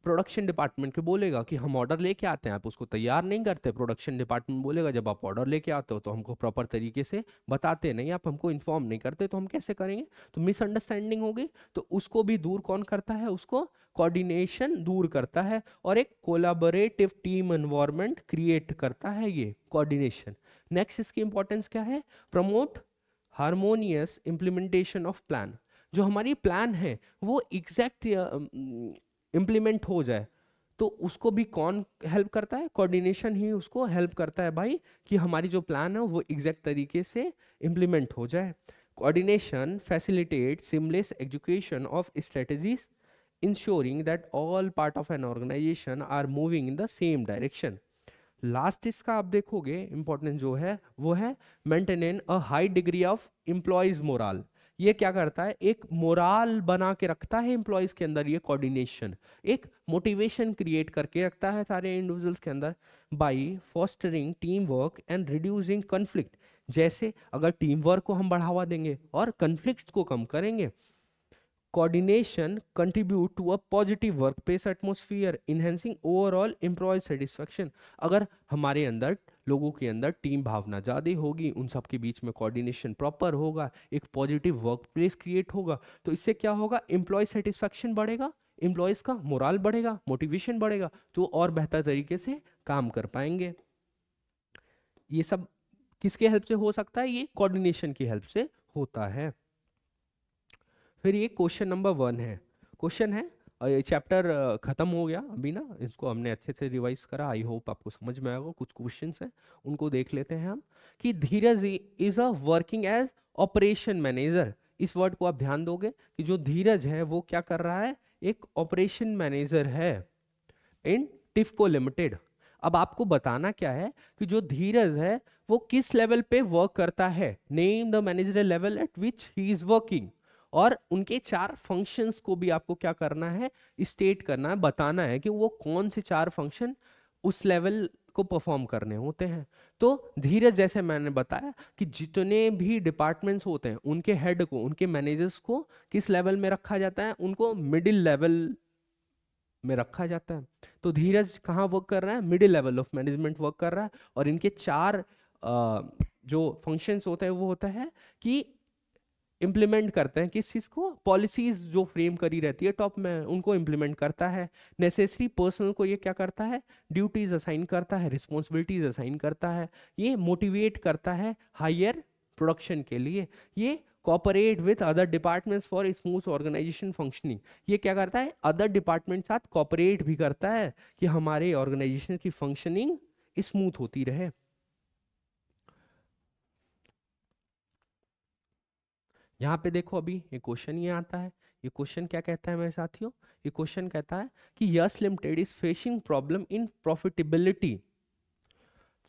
प्रोडक्शन डिपार्टमेंट के बोलेगा कि हम ऑर्डर लेके आते हैं, आप उसको तैयार नहीं करते। प्रोडक्शन डिपार्टमेंट बोलेगा जब आप ऑर्डर लेके आते हो तो हमको प्रॉपर तरीके से बताते नहीं, आप हमको इन्फॉर्म नहीं करते, तो हम कैसे करेंगे? तो मिसअंडरस्टैंडिंग होगी। तो उसको भी दूर कौन करता है? उसको कोऑर्डिनेशन दूर करता है और एक कोलाबोरेटिव टीम एनवायरनमेंट क्रिएट करता है ये कोऑर्डिनेशन। नेक्स्ट इसकी इंपॉर्टेंस क्या है? Promote harmonious implementation of plan. जो हमारी प्लान है वो एग्जैक्ट इम्प्लीमेंट हो जाए, तो उसको भी कौन हेल्प करता है? कोऑर्डिनेशन ही उसको हेल्प करता है भाई, कि हमारी जो प्लान है वो एग्जैक्ट तरीके से इम्प्लीमेंट हो जाए। Coordination facilitate seamless education of strategies, ensuring that all part of an organisation are moving in the same direction. Last इसका आप देखोगे इंपॉर्टेंट जो है वो है maintain a high degree of employees morale. ये क्या करता है? एक मोराल बना के रखता है एम्प्लॉयज के अंदर। ये कोऑर्डिनेशन एक मोटिवेशन क्रिएट करके रखता है सारे इंडिविजुअल्स के अंदर, by fostering team work and reducing conflict. जैसे अगर टीम वर्क को हम बढ़ावा देंगे और कॉन्फ्लिक्ट को कम करेंगे। Coordination contribute to a positive workplace atmosphere, enhancing overall employee satisfaction. अगर हमारे अंदर लोगों के अंदर टीम भावना ज़्यादा होगी, उन सब के बीच में कोऑर्डिनेशन प्रॉपर होगा, एक पॉजिटिव वर्कप्लेस क्रिएट होगा, तो इससे क्या होगा? एम्प्लॉय सेटिस्फैक्शन बढ़ेगा, एम्प्लॉयज का मोराल बढ़ेगा, मोटिवेशन बढ़ेगा, तो और बेहतर तरीके से काम कर पाएंगे। ये सब किसके हेल्प से हो सकता है? ये कोऑर्डिनेशन की हेल्प से होता है। फिर ये क्वेश्चन नंबर 1 है। क्वेश्चन है, ये चैप्टर खत्म हो गया अभी ना, इसको हमने अच्छे से रिवाइज करा, आई होप आपको समझ में आएगा। कुछ क्वेश्चंस हैं उनको देख लेते हैं हम। कि Dheeraj is a working as operation manager. इस वर्ड को आप ध्यान दोगे कि जो धीरज है वो क्या कर रहा है? एक ऑपरेशन मैनेजर है इन टिफको लिमिटेड। अब आपको बताना क्या है कि जो धीरज है वो किस लेवल पे वर्क करता है। Name the managerial level eight which he is working, और उनके 4 फंक्शंस को भी आपको क्या करना है? स्टेट करना है, बताना है कि वो कौन से 4 फंक्शन उस लेवल को परफॉर्म करने होते हैं। तो धीरज, जैसे मैंने बताया कि जितने भी डिपार्टमेंट्स होते हैं उनके हेड को, उनके मैनेजर्स को किस लेवल में रखा जाता है? उनको मिडिल लेवल में रखा जाता है। तो धीरज कहाँ वर्क कर रहा है? Middle level of management work कर रहा है। और इनके 4 जो फंक्शंस होते हैं वो होता है कि इम्प्लीमेंट करते हैं किस चीज़ को? पॉलिसीज जो फ्रेम करी रहती है टॉप में, उनको इम्प्लीमेंट करता है। नेसेसरी पर्सनल को ये क्या करता है? ड्यूटीज असाइन करता है, रिस्पॉन्सिबिलिटीज असाइन करता है। ये मोटिवेट करता है हायर प्रोडक्शन के लिए। ये cooperate with other departments for smooth organisation functioning. ये क्या करता है? अदर डिपार्टमेंट साथ कॉपरेट भी करता है कि हमारे ऑर्गेनाइजेशन की फंक्शनिंग स्मूथ होती रहे। यहाँ पे देखो अभी ये क्वेश्चन ये आता है। ये क्वेश्चन क्या कहता है मेरे साथियों? ये क्वेश्चन कहता है कि yes limited is facing problem in profitability.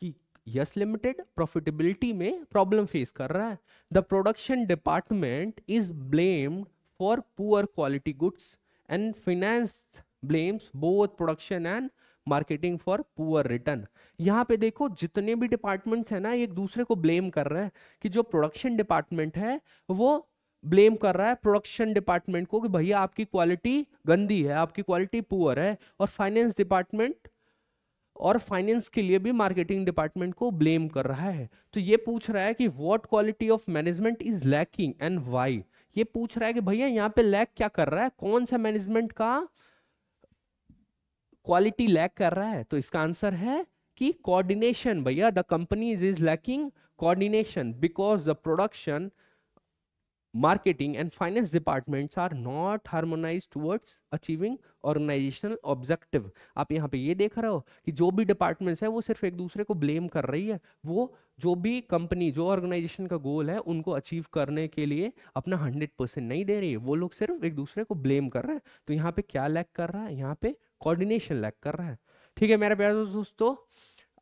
कि यस लिमिटेड प्रॉफिटेबिलिटी में प्रॉब्लम फेस कर रहा है। The production department is blamed for poor quality goods and finance blames both production and marketing for poor return. यहाँ पे देखो जितने भी डिपार्टमेंट्स है ना, एक दूसरे को ब्लेम कर रहे हैं कि जो प्रोडक्शन डिपार्टमेंट है वो ब्लेम कर रहा है प्रोडक्शन डिपार्टमेंट को कि भैया आपकी क्वालिटी गंदी है, आपकी क्वालिटी पुअर है। और फाइनेंस डिपार्टमेंट और फाइनेंस के लिए भी मार्केटिंग डिपार्टमेंट को ब्लेम कर रहा है। तो ये पूछ रहा है कि what quality of management is lacking and why. ये पूछ रहा है कि भैया यहाँ पे लैक क्या कर रहा है, कौन सा मैनेजमेंट का क्वालिटी लैक कर रहा है। तो इसका आंसर है कि कोऑर्डिनेशन। भैया the company is lacking coordination because the production, marketing and finance departments are not harmonized towards achieving organizational objective। आप यहाँ पे ये देख रहे हो कि जो भी डिपार्टमेंट्स है वो सिर्फ एक दूसरे को ब्लेम कर रही है। वो जो भी कंपनी, जो ऑर्गेनाइजेशन का गोल है उनको अचीव करने के लिए अपना 100% नहीं दे रही है, वो लोग सिर्फ एक दूसरे को ब्लेम कर रहे हैं। तो यहाँ पे क्या लैक कर रहा है? यहाँ पे कोऑर्डिनेशन लैक कर रहा है। ठीक है मेरे प्यारे दोस्तों,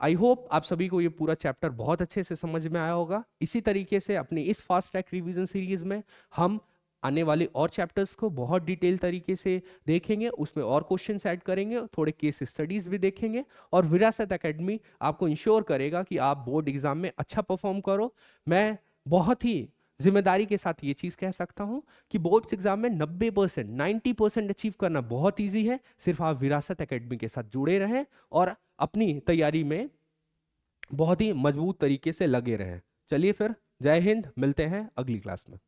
आई होप आप सभी को ये पूरा चैप्टर बहुत अच्छे से समझ में आया होगा। इसी तरीके से अपनी इस फास्ट ट्रैक रिवीजन सीरीज में हम आने वाले और चैप्टर्स को बहुत डिटेल तरीके से देखेंगे, उसमें और क्वेश्चंस ऐड करेंगे, थोड़े केस स्टडीज भी देखेंगे, और विरासत एकेडमी आपको इंश्योर करेगा कि आप बोर्ड एग्जाम में अच्छा परफॉर्म करो। मैं बहुत ही जिम्मेदारी के साथ ये चीज कह सकता हूं कि बोर्ड्स एग्जाम में 90% 90% अचीव करना बहुत ईजी है। सिर्फ आप विरासत एकेडमी के साथ जुड़े रहें और अपनी तैयारी में बहुत ही मजबूत तरीके से लगे रहें। चलिए फिर, जय हिंद, मिलते हैं अगली क्लास में।